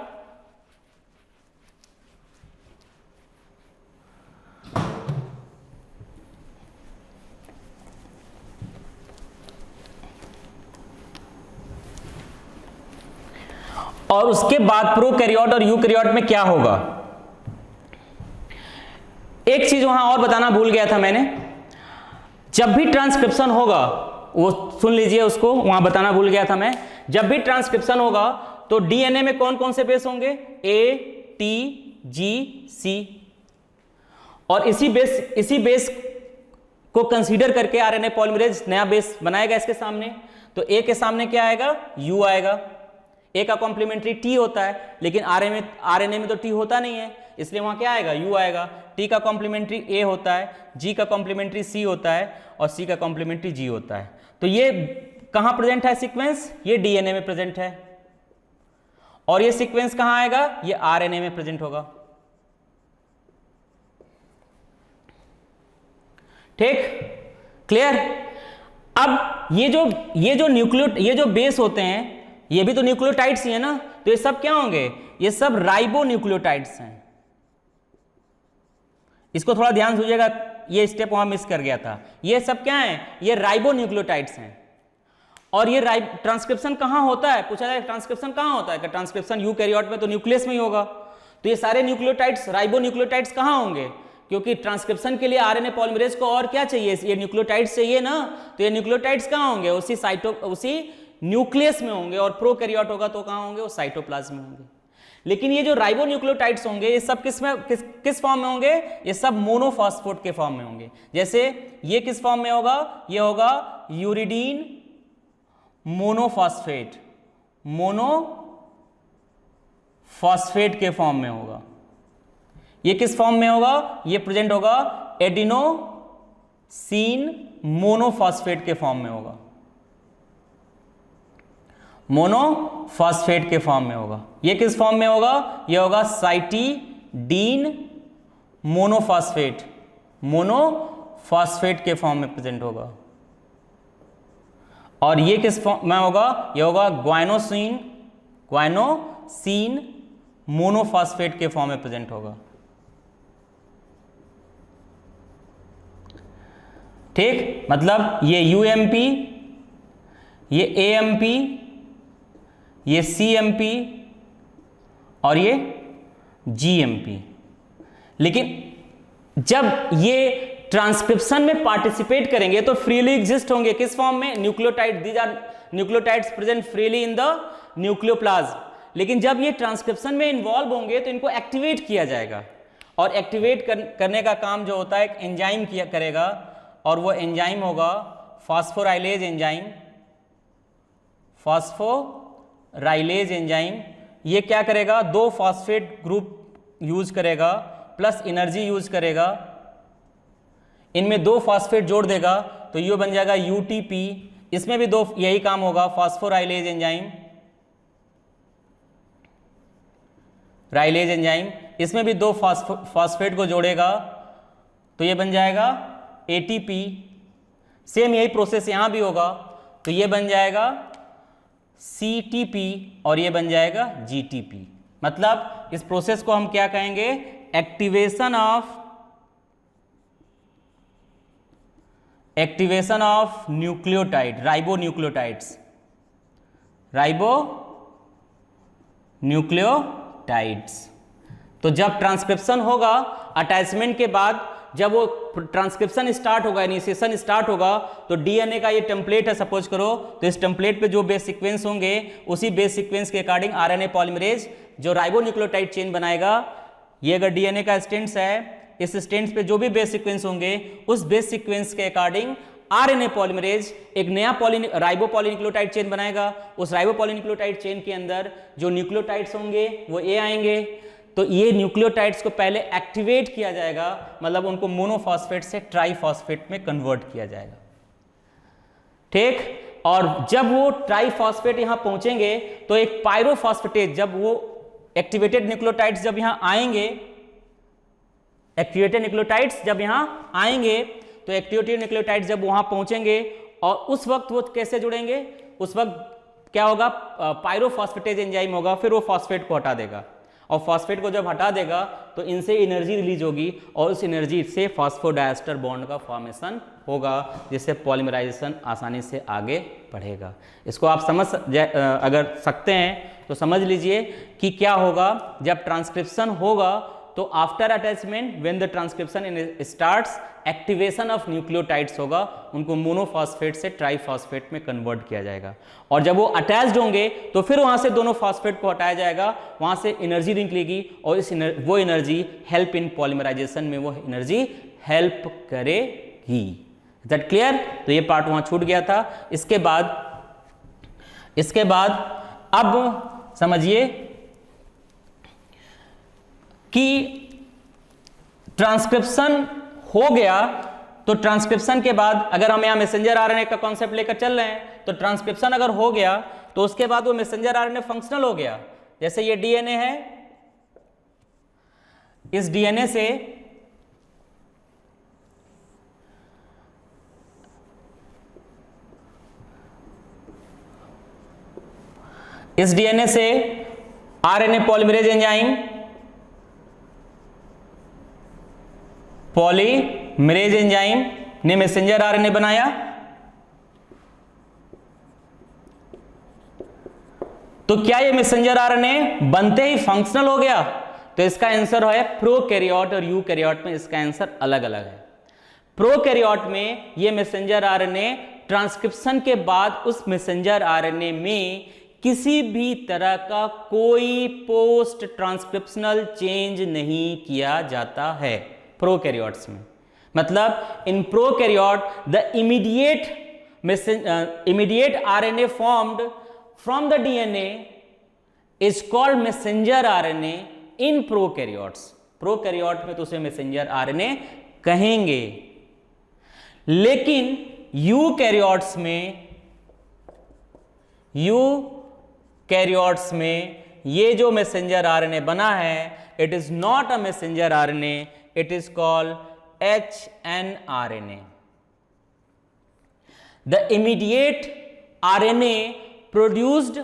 और उसके बाद प्रोकैरियोट और यूकैरियोट में क्या होगा। एक चीज वहां और बताना भूल गया था मैंने, जब भी ट्रांसक्रिप्शन होगा, वो सुन लीजिए, उसको वहां बताना भूल गया था मैं। जब भी ट्रांसक्रिप्शन होगा तो डीएनए में कौन कौन से बेस होंगे, ए, टी, जी, सी, और इसी बेस को कंसीडर करके आरएनए पॉलीमरेज नया बेस बनाएगा इसके सामने। तो ए के सामने क्या आएगा, यू आएगा। ए का कॉम्प्लीमेंट्री टी होता है, लेकिन आरएनए में तो टी होता नहीं है, इसलिए वहां क्या आएगा, यू आएगा। टी का कॉम्प्लीमेंट्री ए होता है, जी का कॉम्प्लीमेंट्री सी होता है, और सी का कॉम्प्लीमेंट्री जी होता है। तो ये कहां प्रेजेंट है सीक्वेंस, ये डीएनए में प्रेजेंट है। और ये सीक्वेंस कहां आएगा, ये आरएनए में प्रेजेंट होगा। ठीक, क्लियर। अब ये जो बेस होते हैं, ये भी तो न्यूक्लियोटाइड्स ही है ना, तो ये सब क्या होंगे, ये सब राइबोन्यूक्लियोटाइड्स हैं। इसको थोड़ा ध्यान से सुनिएगा, ये स्टेप वहां मिस कर गया था। ये सब क्या है, ये राइबोन्यूक्लियोटाइड्स हैं। और ये ट्रांसक्रिप्शन कहाँ होता है, पूछा जाए ट्रांसक्रिप्शन कहाँ होता है, कि ट्रांसक्रिप्शन यूकैरियोट में तो न्यूक्लियस में ही होगा। तो ये सारे न्यूक्लियोटाइड्स राइबोन्यूक्लियोटाइड्स कहाँ होंगे, क्योंकि ट्रांसक्रिप्शन के लिए आरएनए पॉलीमरेज को और क्या चाहिए, ये न्यूक्लियोटाइड्स चाहिए ना। तो ये न्यूक्लियोटाइड्स कहाँ होंगे, उसी न्यूक्लियस में होंगे। और प्रोकैरियोट होगा तो कहाँ होंगे, वो साइटोप्लाज्म में होंगे। लेकिन ये जो राइबोन्यूक्लियोटाइड्स होंगे ये सब किस फॉर्म में होंगे, ये सब मोनोफॉस्फेट के फॉर्म में होंगे। जैसे ये किस फॉर्म में होगा, ये होगा यूरिडीन मोनोफॉस्फेट, मोनोफॉस्फेट के फॉर्म में होगा। ये किस फॉर्म में होगा, ये प्रेजेंट होगा एडिनोसिन मोनोफॉस्फेट के फॉर्म में होगा, मोनोफॉस्फेट के फॉर्म में होगा। ये किस फॉर्म में होगा, ये होगा साइटिडीन मोनोफॉस्फेट, मोनोफॉस्फेट के फॉर्म में प्रेजेंट होगा। और ये किस फॉर्म में होगा, ये होगा ग्वाइनोसिन मोनोफॉस्फेट के फॉर्म में प्रेजेंट होगा। ठीक, मतलब ये यूएमपी, ये एएमपी, ये सीएमपी और ये जीएमपी। लेकिन जब ये ट्रांसक्रिप्शन में पार्टिसिपेट करेंगे तो फ्रीली एग्जिस्ट होंगे किस फॉर्म में, nucleotide, these are nucleotides present freely in the nucleoplasm. लेकिन जब ये ट्रांसक्रिप्शन में इन्वॉल्व होंगे तो इनको एक्टिवेट किया जाएगा। और एक्टिवेट करने का काम जो होता है एक एंजाइम किया करेगा, और वो एंजाइम होगा फॉस्फोराइलेज एंजाइम, फॉस्फोराइलेज एंजाइम। ये क्या करेगा, 2 फॉस्फेट ग्रुप यूज करेगा प्लस एनर्जी यूज करेगा, इनमें 2 फॉस्फेट जोड़ देगा तो ये बन जाएगा यूटीपी। इसमें भी 2 यही काम होगा, फॉस्फोराइलेज एंजाइम, राइलेज एंजाइम, इसमें भी 2 फॉस्फेट को जोड़ेगा तो ये बन जाएगा एटीपी। सेम यही प्रोसेस यहां भी होगा तो ये बन जाएगा सीटीपी और ये बन जाएगा जीटीपी। मतलब इस प्रोसेस को हम क्या कहेंगे, activation of nucleotide, ribonucleotides, ribonucleotides. तो जब ट्रांसक्रिप्शन होगा अटैचमेंट के बाद, जब वो ट्रांसक्रिप्शन स्टार्ट होगा, इनिशिएशन स्टार्ट होगा, तो डीएनए का ये टेम्पलेट है सपोज करो, तो इस टेम्पलेट पे जो बेस सीक्वेंस होंगे उसी बेस सीक्वेंस के अकॉर्डिंग आरएनए पॉलीमरेज जो राइबोन्यूक्लियोटाइड चेन बनाएगा। ये अगर डीएनए का स्ट्रैंड्स है, इस स्ट्रैंड्स पे जो भी बेस सीक्वेंस होंगे उस बेस सीक्वेंस के अकॉर्डिंग आरएनए पॉलीमरेज एक नया राइबो पॉलीन्यूक्लियोटाइड चेन बनाएगा। उस राइबो पॉलीन्यूक्लियोटाइड चेन के अंदर जो न्यूक्लियोटाइड्स होंगे वो ए आएंगे। तो ये न्यूक्लियोटाइड्स को पहले एक्टिवेट किया जाएगा, मतलब उनको मोनोफॉस्फेट से ट्राइफॉस्फेट में कन्वर्ट किया जाएगा। ठीक, और जब वो ट्राइफॉस्फेट यहां पहुंचेंगे तो एक पायरोफॉस्फेटेज, जब वो एक्टिवेटेड न्यूक्लियोटाइड्स जब यहां आएंगे, एक्टिवेटेड न्यूक्लियोटाइड्स जब यहां आएंगे तो एक्टिवेटेड न्यूक्लियोटाइड्स जब वहां पहुंचेंगे और उस वक्त वो कैसे जुड़ेंगे, उस वक्त क्या होगा, पायरोफॉस्फेटेज एंजाइम होगा, फिर वो फॉस्फेट को हटा देगा। और फॉस्फेट को जब हटा देगा तो इनसे एनर्जी रिलीज होगी और उस एनर्जी से फॉस्फोडाइएस्टर बॉन्ड का फॉर्मेशन होगा, जिससे पॉलीमराइजेशन आसानी से आगे बढ़ेगा। इसको आप अगर सकते हैं तो समझ लीजिए कि क्या होगा जब ट्रांसक्रिप्शन होगा। तो after attachment when the transcription starts, activation of nucleotides होगा, उनको मोनोफॉस्फेट से ट्राइफॉस्फेट में कन्वर्ट किया जाएगा। और जब वो अटैच्ड होंगे तो फिर वहां से दोनों फॉस्फेट को हटाया जाएगा, वहां से एनर्जी निकलेगी और वो एनर्जी हेल्प इन पॉलीमराइजेशन में वो एनर्जी हेल्प करेगी। Is that clear? तो ये पार्ट वहां छूट गया था। इसके बाद अब समझिए कि ट्रांसक्रिप्शन हो गया। तो ट्रांसक्रिप्शन के बाद अगर हम यहां मैसेंजर आरएनए का कॉन्सेप्ट लेकर चल रहे हैं, तो ट्रांसक्रिप्शन अगर हो गया तो उसके बाद वो मैसेंजर आरएनए फंक्शनल हो गया। जैसे ये डीएनए है, इस डीएनए से RNA polymerase enzyme polymerase enzyme ने मैसेंजर आरएनए बनाया, तो क्या ये मैसेंजर आरएनए बनते ही फंक्शनल हो गया? तो इसका आंसर है प्रोकैरियोट और यूकैरियोट में इसका आंसर अलग अलग है। प्रोकैरियोट में ये मैसेंजर आरएनए ट्रांसक्रिप्शन के बाद उस मैसेंजर आरएनए में किसी भी तरह का कोई पोस्ट ट्रांसक्रिप्शनल चेंज नहीं किया जाता है प्रोकैरियोट्स में। मतलब in prokaryote the immediate RNA formed from the DNA is called messenger RNA in prokaryotes। Prokaryote में तो उसे मैसेंजर आरएनए कहेंगे, लेकिन यूकैरियोट्स में ये जो मैसेंजर आरएनए बना है, it is not a messenger RNA, it is called hnRNA। The immediate RNA produced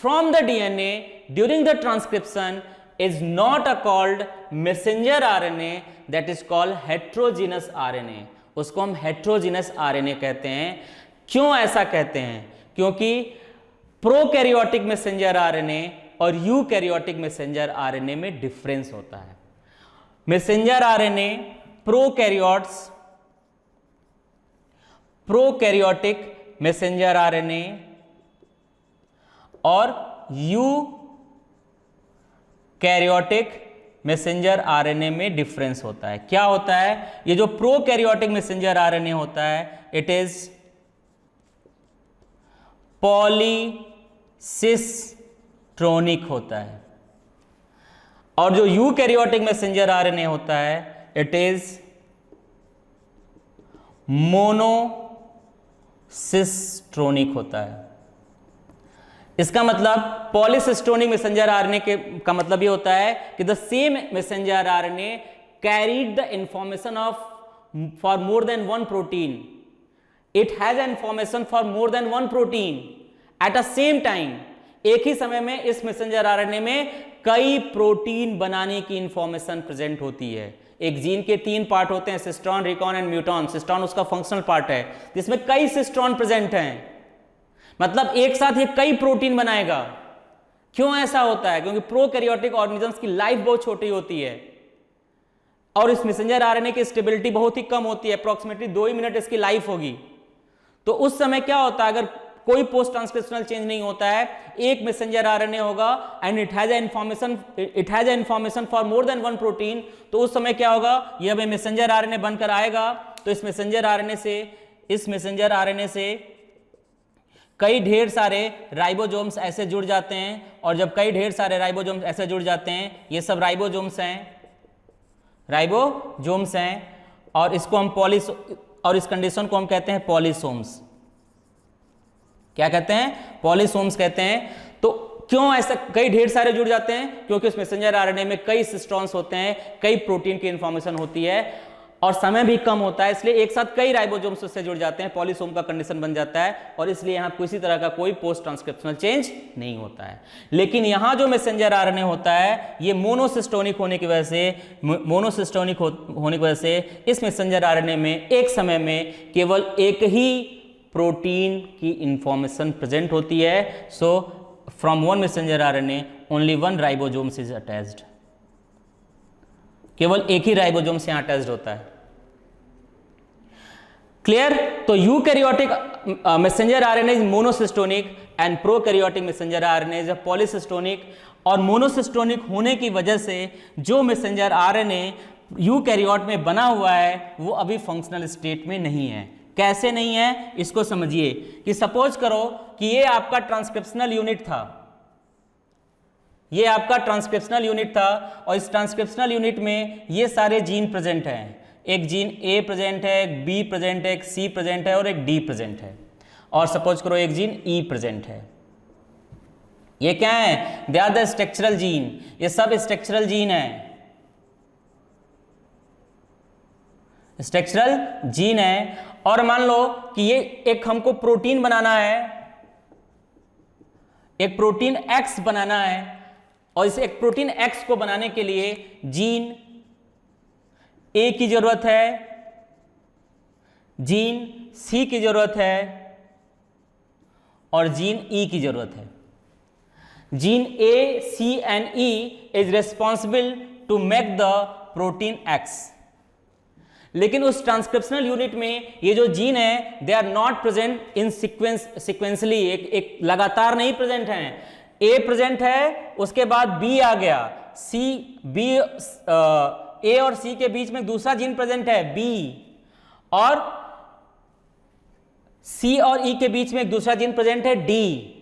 from the DNA during the transcription is not called messenger RNA, that is called heterogeneous RNA। उसको हम heterogeneous RNA कहते हैं। क्यों ऐसा कहते हैं? क्योंकि प्रोकैरियोटिक मैसेंजर आरएनए और यूकैरियोटिक मैसेंजर आरएनए में डिफरेंस होता है। Messenger RNA prokaryotic messenger RNA और यूकैरियोटिक मैसेंजर आरएनए में डिफरेंस होता है। क्या होता है? ये जो प्रोकैरियोटिक मैसेंजर आरएनए होता है, इट इज पॉलीसिस्ट्रोनिक होता है, और जो यूकैरियोटिक मैसेंजर आरएनए होता है, इट इज मोनोसिस्ट्रोनिक होता है। इसका मतलब पॉलीसिस्ट्रोनिक मैसेंजर आरएनए का मतलब ये होता है कि the same messenger RNA carried the information for more than one protein. It has information for more than one protein at the same time। एक ही समय में इस मैसेंजर आरएनए में कई प्रोटीन बनाने की इंफॉर्मेशन प्रेजेंट होती है। एक जीन के 3 पार्ट होते हैं, सिस्ट्रॉन, रिकॉन एंड म्यूटॉन। सिस्ट्रॉन उसका फंक्शनल पार्ट है जिसमें कई सिस्ट्रॉन प्रेजेंट हैं, मतलब एक साथ ये कई प्रोटीन बनाएगा। क्यों ऐसा होता है? क्योंकि प्रोकैरियोटिक ऑर्गेनिजम्स की लाइफ बहुत छोटी होती है और इस मैसेंजर आरएनए की स्टेबिलिटी बहुत ही कम होती है, अप्रॉक्सीमेटली 2 ही मिनट इसकी लाइफ होगी। तो उस समय क्या होता है, अगर कोई पोस्ट ट्रांसक्रिप्शनल चेंज नहीं होता है, एक मैसेंजर आरएनए होगा and it has information for more than one protein, तो उस समय क्या होगा, ये अब मैसेंजर आरएनए बनकर आएगा। तो इस मैसेंजर आरएनए से कई ढेर सारे राइबोसोम्स ऐसे जुड़ जाते हैं, और जब कई ढेर सारे राइबोसोम्स ऐसे जुड़ जाते हैं, ये सब राइबोसोम्स हैं, और इसको हम और इस कंडीशन को हम कहते हैं पॉलीसोम्स। क्या कहते हैं? पॉलीसोम्स कहते हैं। तो क्यों ऐसा कई ढेर सारे जुड़ जाते हैं? क्योंकि उस मैसेंजर आरएनए में कई सिस्ट्रॉन्स होते हैं, कई प्रोटीन की इंफॉर्मेशन होती है, और समय भी कम होता है, इसलिए एक साथ कई राइबोसोम्स उससे जुड़ जाते हैं, पॉलीसोम का कंडीशन बन जाता है, और इसलिए यहाँ किसी तरह का कोई पोस्ट ट्रांसक्रिप्शनल चेंज नहीं होता है। लेकिन यहाँ जो मैसेंजर आरएनए होता है, ये मोनोसिस्टोनिक होने की वजह से इस मैसेंजर आरएनए में एक समय में केवल एक ही प्रोटीन की इंफॉर्मेशन प्रेजेंट होती है। So from one messenger RNA only one ribosomes is attached. केवल एक ही राइबोसोम से यहां अटैच्ड होता है। क्लियर? तो eukaryotic messenger RNA is monocistronic and prokaryotic messenger RNA is पॉलीसिस्टोनिक। और मोनोसिस्टोनिक होने की वजह से जो मैसेंजर आरएनए यूकैरियोट में बना हुआ है वो अभी फंक्शनल स्टेट में नहीं है। कैसे नहीं है इसको समझिए कि सपोज करो कि ये आपका ट्रांसक्रिप्शनल यूनिट था, ये आपका ट्रांसक्रिप्शनल यूनिट था, और इस ट्रांसक्रिप्शनल यूनिट में ये सारे जीन प्रेजेंट हैं। एक जीन ए प्रेजेंट है, एक बी प्रेजेंट है, एक सी प्रेजेंट है और एक डी प्रेजेंट है, और सपोज करो एक जीन ई प्रेजेंट है। ये क्या है? They are the structural gene. ये सब स्ट्रक्चरल जीन है, स्ट्रक्चरल जीन है। और मान लो कि ये एक हमको प्रोटीन बनाना है, एक प्रोटीन एक्स बनाना है, और इस एक प्रोटीन एक्स को बनाने के लिए जीन ए की जरूरत है, जीन सी की जरूरत है और जीन ई की जरूरत है। Gene A, C and E is responsible to make the protein X. लेकिन उस ट्रांसक्रिप्शनल यूनिट में ये जो जीन है they are not present in sequentially, एक लगातार नहीं प्रेजेंट हैं। ए प्रेजेंट है, उसके बाद बी आ गया, सी बी, ए और सी के बीच में दूसरा जीन प्रेजेंट है बी, और सी और ई के बीच में एक दूसरा जीन प्रेजेंट है D.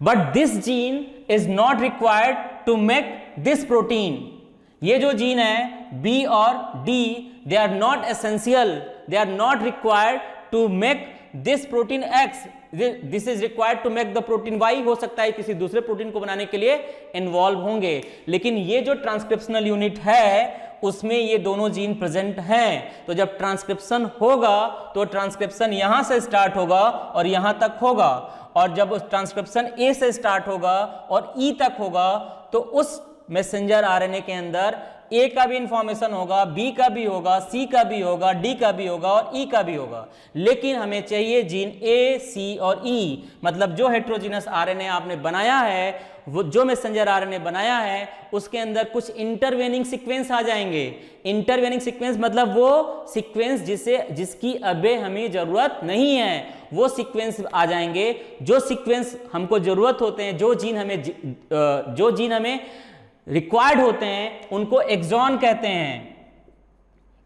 But this gene is not required to make this protein. ये जो जीन है बी और D, they are not essential, they are not required to make this protein X, this is required to make the protein Y. हो सकता है किसी दूसरे प्रोटीन को बनाने के लिए इन्वॉल्व होंगे, लेकिन ये जो ट्रांसक्रिप्शनल यूनिट है उसमें ये दोनों जीन प्रेजेंट हैं। तो जब ट्रांसक्रिप्शन होगा तो ट्रांसक्रिप्शन यहां से स्टार्ट होगा और यहां तक होगा, और जब उस ट्रांसक्रिप्शन ए से स्टार्ट होगा और ई तक होगा तो उस मैसेंजर आरएनए के अंदर ए का भी इंफॉर्मेशन होगा, बी का भी होगा, सी का भी होगा, डी का भी होगा और ई का भी होगा। लेकिन हमें चाहिए जीन ए, सी और ई, मतलब जो हेट्रोजीनस आरएनए आपने बनाया है, वो जो मैसेंजर आरएनए बनाया है उसके अंदर कुछ इंटरवेनिंग सीक्वेंस आ जाएंगे। इंटरवेनिंग सीक्वेंस मतलब वो सीक्वेंस जिसकी अबे हमें जरूरत नहीं है, वो सीक्वेंस आ जाएंगे। जो सीक्वेंस हमको जरूरत होते हैं, जो जीन हमें रिक्वायर्ड होते हैं, उनको एक्सॉन कहते हैं,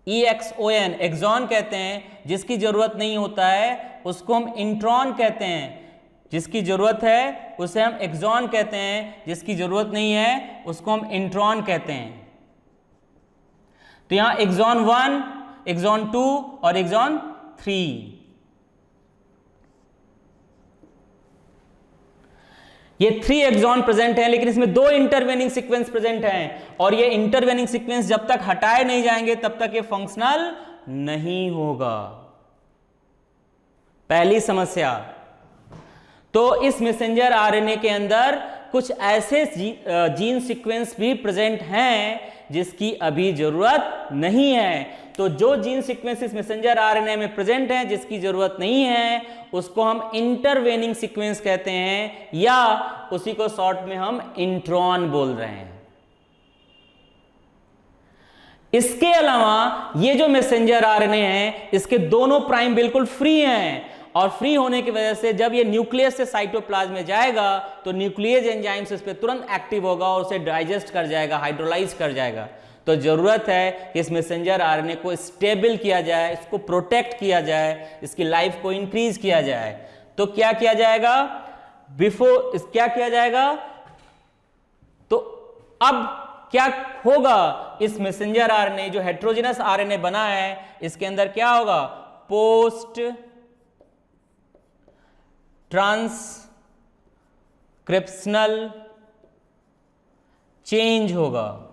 EXON एक्सॉन कहते हैं। जिसकी जरूरत नहीं होता है उसको हम इंट्रॉन कहते हैं, जिसकी जरूरत है उसे हम एक्सॉन कहते हैं, जिसकी जरूरत नहीं है उसको हम इंट्रॉन कहते हैं। तो यहां एक्सॉन 1, एक्सॉन 2 और एक्सॉन 3, ये 3 एक्सॉन प्रेजेंट हैं, लेकिन इसमें 2 इंटरवेनिंग सीक्वेंस प्रेजेंट हैं, और ये इंटरवेनिंग सीक्वेंस जब तक हटाए नहीं जाएंगे तब तक ये फंक्शनल नहीं होगा। पहली समस्या। तो इस मैसेंजर आरएनए के अंदर कुछ ऐसे जीन सीक्वेंस भी प्रेजेंट हैं जिसकी अभी जरूरत नहीं है। तो जो जीन सीक्वेंस इस मैसेंजर आरएनए में प्रेजेंट हैं जिसकी जरूरत नहीं है उसको हम इंटरवेनिंग सीक्वेंस कहते हैं, या उसी को शॉर्ट में हम इंट्रॉन बोल रहे हैं। इसके अलावा ये जो मैसेंजर आरएनए है इसके दोनों प्राइम बिल्कुल फ्री हैं, और फ्री होने की वजह से जब ये न्यूक्लियस से साइटोप्लाज्म में जाएगा तो न्यूक्लियस एंजाइम्स इस पर तुरंत एक्टिव होगा और उसे डाइजेस्ट कर जाएगा, हाइड्रोलाइज कर जाएगा। तो जरूरत है कि इस मैसेंजर आरएनए को स्टेबल किया जाए, इसको प्रोटेक्ट किया जाए, इसकी लाइफ को इंक्रीज किया जाए। तो क्या किया जाएगा? क्या किया जाएगा? तो अब क्या होगा? इस मैसेंजर आरएनए जो हेट्रोजेनस आरएनए बना है इसके अंदर क्या होगा? पोस्ट ट्रांसक्रिप्शनल चेंज होगा।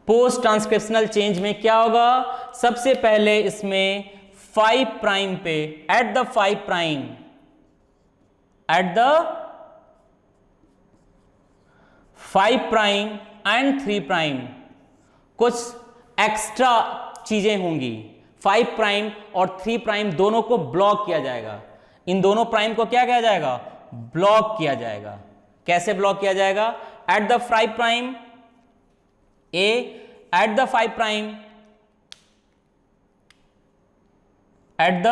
पोस्ट ट्रांसक्रिप्शनल चेंज में क्या होगा? सबसे पहले इसमें 5 प्राइम पे, at the 5 prime, at the 5 prime and 3 prime कुछ एक्स्ट्रा चीजें होंगी। 5 प्राइम और 3 प्राइम दोनों को ब्लॉक किया जाएगा। इन दोनों प्राइम को क्या किया जाएगा? ब्लॉक किया जाएगा। कैसे ब्लॉक किया जाएगा? At the 5 prime A, at the 5 prime, at the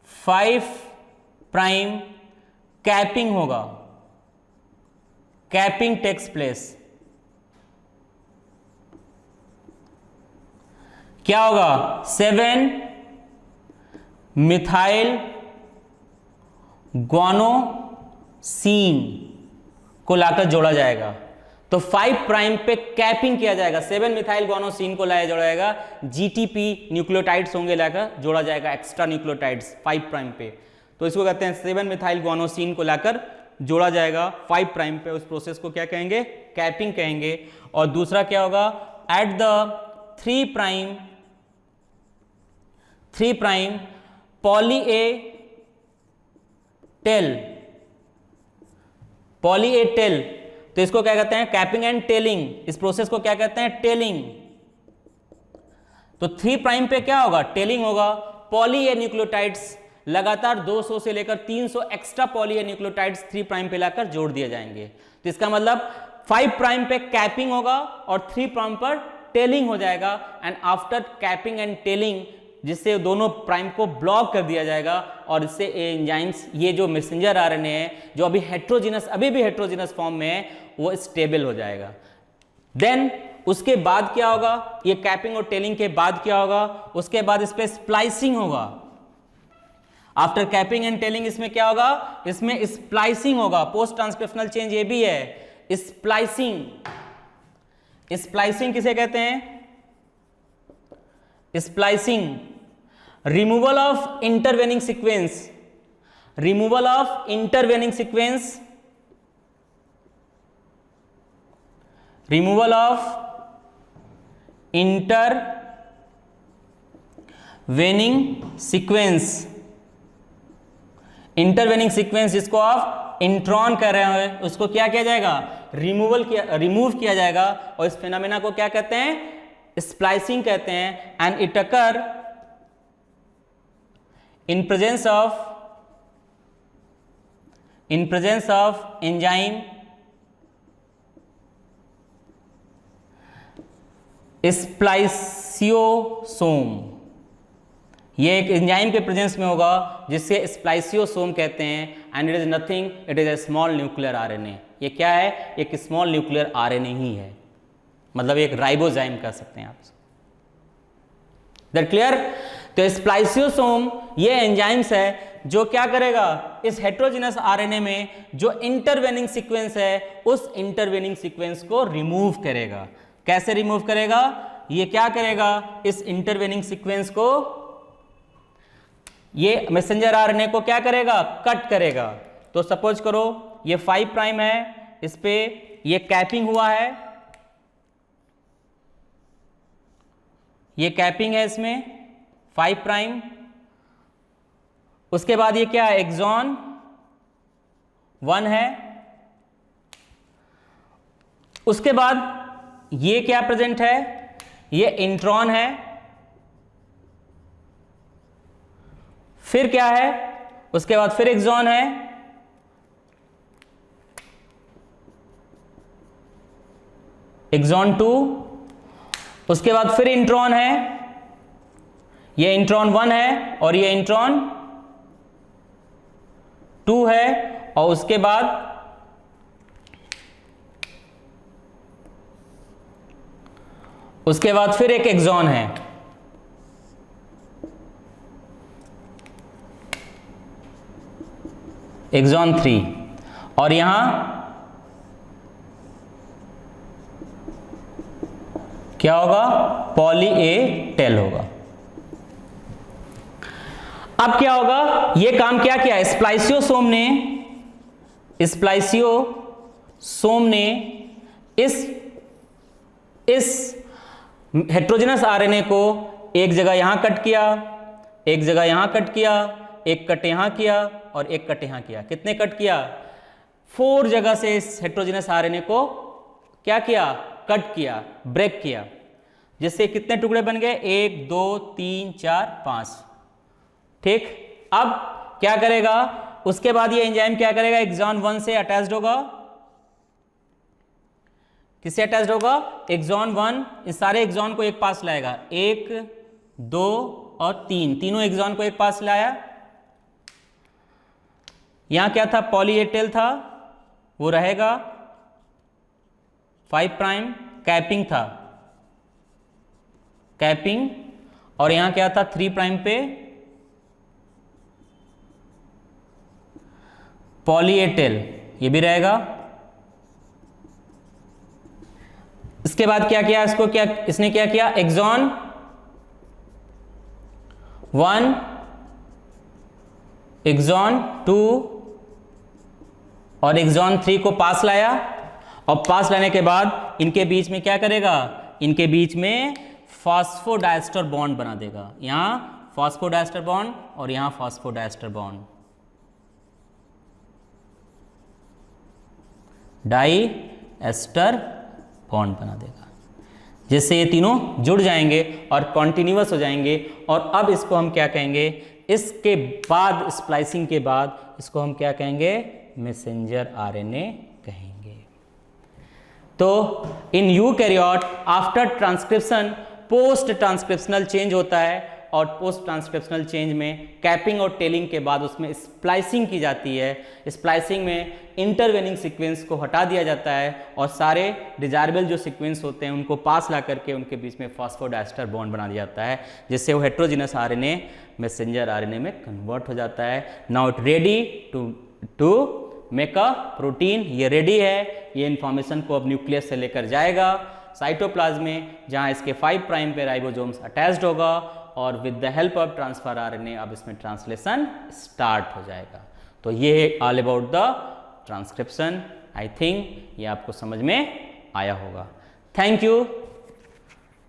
5 prime capping होगा, कैपिंग टेक्स प्लेस। क्या होगा? 7 मिथाइल ग्वानोसिन को लाकर जोड़ा जाएगा। तो 5 प्राइम पे कैपिंग किया जाएगा, 7 मिथाइल ग्वानोसिन को लाया जोड़ा जाएगा, GTP न्यूक्लियोटाइड्स होंगे लाकर जोड़ा जाएगा, एक्स्ट्रा न्यूक्लियोटाइड्स 5 प्राइम पे। तो इसको कहते हैं 7 मिथाइल ग्वानोसिन को लाकर जोड़ा जाएगा 5 प्राइम पे। उस प्रोसेस को क्या कहेंगे? कैपिंग कहेंगे। और दूसरा क्या होगा? At the 3 prime poly A tail, तो इसको क्या कहते हैं? Capping and tailing. इस प्रोसेस को क्या कहते हैं? टेलिंग। तो 3 प्राइम पे क्या होगा, टेलिंग होगा। पॉली ए न्यूक्लियोटाइड्स लगातार 200 से लेकर 300 extra poly A nucleotides 3 prime पे लाकर जोड़ दिए जाएंगे। तो इसका मतलब 5 प्राइम पे कैपिंग होगा और 3 प्राइम पर टेलिंग हो जाएगा। And after capping and telling, जिससे दोनों प्राइम को ब्लॉक कर दिया जाएगा और इससे एंजाइम्स, ये जो मैसेंजर आरएनए है जो अभी भी हेट्रोजिनस फॉर्म में है, वो स्टेबल हो जाएगा। देन उसके बाद क्या होगा, ये कैपिंग और टेलिंग के बाद क्या होगा, उसके बाद इस पे स्प्लाइसिंग होगा। आफ्टर कैपिंग एंड टेलिंग इसमें क्या होगा, इसमें स्प्लाइसिंग होगा। पोस्ट ट्रांसक्रिप्शनल चेंज ये भी है, स्प्लाइसिंग। स्प्लाइसिंग किसे कहते हैं, splicing removal of intervening sequence, removal of intervening sequence, removal of intervening sequence. Intervening sequence जिसको आप इंट्रॉन कह रहे हैं, उसको क्या किया जाएगा, रिमूव किया जाएगा। और इस फिनोमेना को क्या कहते हैं, स्प्लाइसिंग कहते हैं। And it occur in presence of enzyme spliceosome. ये एक एंजाइम के प्रेजेंस में होगा जिससे स्प्लाइसियोसोम कहते हैं। And it is nothing, it is a small nuclear RNA. ये क्या है, एक स्मॉल न्यूक्लियर आरएनए ही है, मतलब एक राइबोजाइम कह सकते हैं आप। That clear. तो स्प्लाइसियोसोम ये एंजाइम्स है जो क्या करेगा, इस हेट्रोजिनस आरएनए में जो इंटरवेनिंग सीक्वेंस है उस इंटरवेनिंग सीक्वेंस को रिमूव करेगा। कैसे रिमूव करेगा, ये क्या करेगा, इस इंटरवेनिंग सीक्वेंस को, ये मैसेंजर आरएनए को क्या करेगा, कट करेगा। तो सपोज करो ये 5 प्राइम है, इस पे ये कैपिंग हुआ है, ये कैपिंग है इसमें 5 प्राइम। उसके बाद ये क्या है, एक्सॉन 1 है। उसके बाद ये क्या प्रेजेंट है, ये इंट्रॉन है। फिर क्या है, उसके बाद फिर एक्सॉन है, एक्सॉन 2। उसके बाद फिर इंट्रॉन है, ये इंट्रॉन 1 है और ये इंट्रॉन 2 है। और उसके बाद फिर एक एक्सॉन है, एक्सॉन 3। और यहां क्या होगा, पॉली ए टेल होगा। अब क्या होगा, ये काम क्या किया, स्प्लाइसियोसोम ने इस हेट्रोजेनस आरएनए को एक जगह यहां कट किया, एक जगह यहां कट किया, एक कट यहां किया और एक कट यहां किया। कितने कट किया, 4 जगह से इस हेट्रोजेनस आरएनए को क्या किया, कट किया, ब्रेक किया, जिससे कितने टुकड़े बन गए, 1 2 3 4 5। ठीक। अब क्या करेगा, उसके बाद ये एंजाइम क्या करेगा, एक्सॉन 1 से अटैच्ड होगा। किससे अटैच्ड होगा, एक्सॉन 1। इस सारे एक्सॉन को एक पास लाएगा, 1 2 और 3, तीनों एक्सॉन को एक पास लाया। यहां क्या था, पॉली ए टेल था, वो रहेगा 5 प्राइम, कैपिंग था, कैपिंग। और यहां क्या था, 3 प्राइम पे पॉली ए टेल, ये भी रहेगा। इसके बाद क्या किया, इसने क्या किया, एक्सॉन 1, एक्सॉन 2 और एक्सॉन 3 को पास लाया। और पास लाने के बाद इनके बीच में क्या करेगा, इनके बीच में फॉस्फोडाइस्टर बॉन्ड बना देगा। यहां फॉस्फोडाइस्टर बॉन्ड और यहां phosphodiester bond, di ester bond बना देगा, जिससे ये तीनों जुड़ जाएंगे और कॉन्टिन्यूअस हो जाएंगे। और अब इसको हम क्या कहेंगे, इसके बाद स्प्लाइसिंग के बाद इसको हम क्या कहेंगे, मैसेंजर आरएनए कहेंगे। तो इन eukaryote after transcription post transcriptional change होता है, और पोस्ट ट्रांसक्रिप्शनल चेंज में कैपिंग और टेलिंग के बाद उसमें स्प्लाइसिंग की जाती है। स्प्लाइसिंग में इंटरवेनिंग सीक्वेंस को हटा दिया जाता है और सारे डिजायरेबल जो सीक्वेंस होते हैं उनको पास ला करके उनके बीच में फॉस्फोडाइस्टर बॉन्ड बना दिया जाता है, जिससे वो हेट्रोजिनस आरएनए मैसेंजर आरएनए में कन्वर्ट हो जाता है। Now it ready to make a protein. ये रेडी है, ये इंफॉर्मेशन को अब न्यूक्लियस से लेकर जाएगा साइटोप्लाज्म में, जहाँ इसके 5 प्राइम पे राइबोसोम्स अटैच्ड होगा, और with the help of transfer RNA अब इसमें ट्रांसलेशन स्टार्ट हो जाएगा। तो ये है all about the transcription. I think ये आपको समझ में आया होगा। Thank you.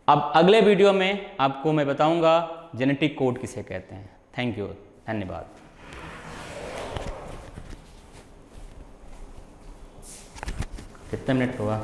अब अगले वीडियो में आपको मैं बताऊंगा जेनेटिक कोड किसे कहते हैं। थैंक यू, धन्यवाद। कितने मिनट हुआ?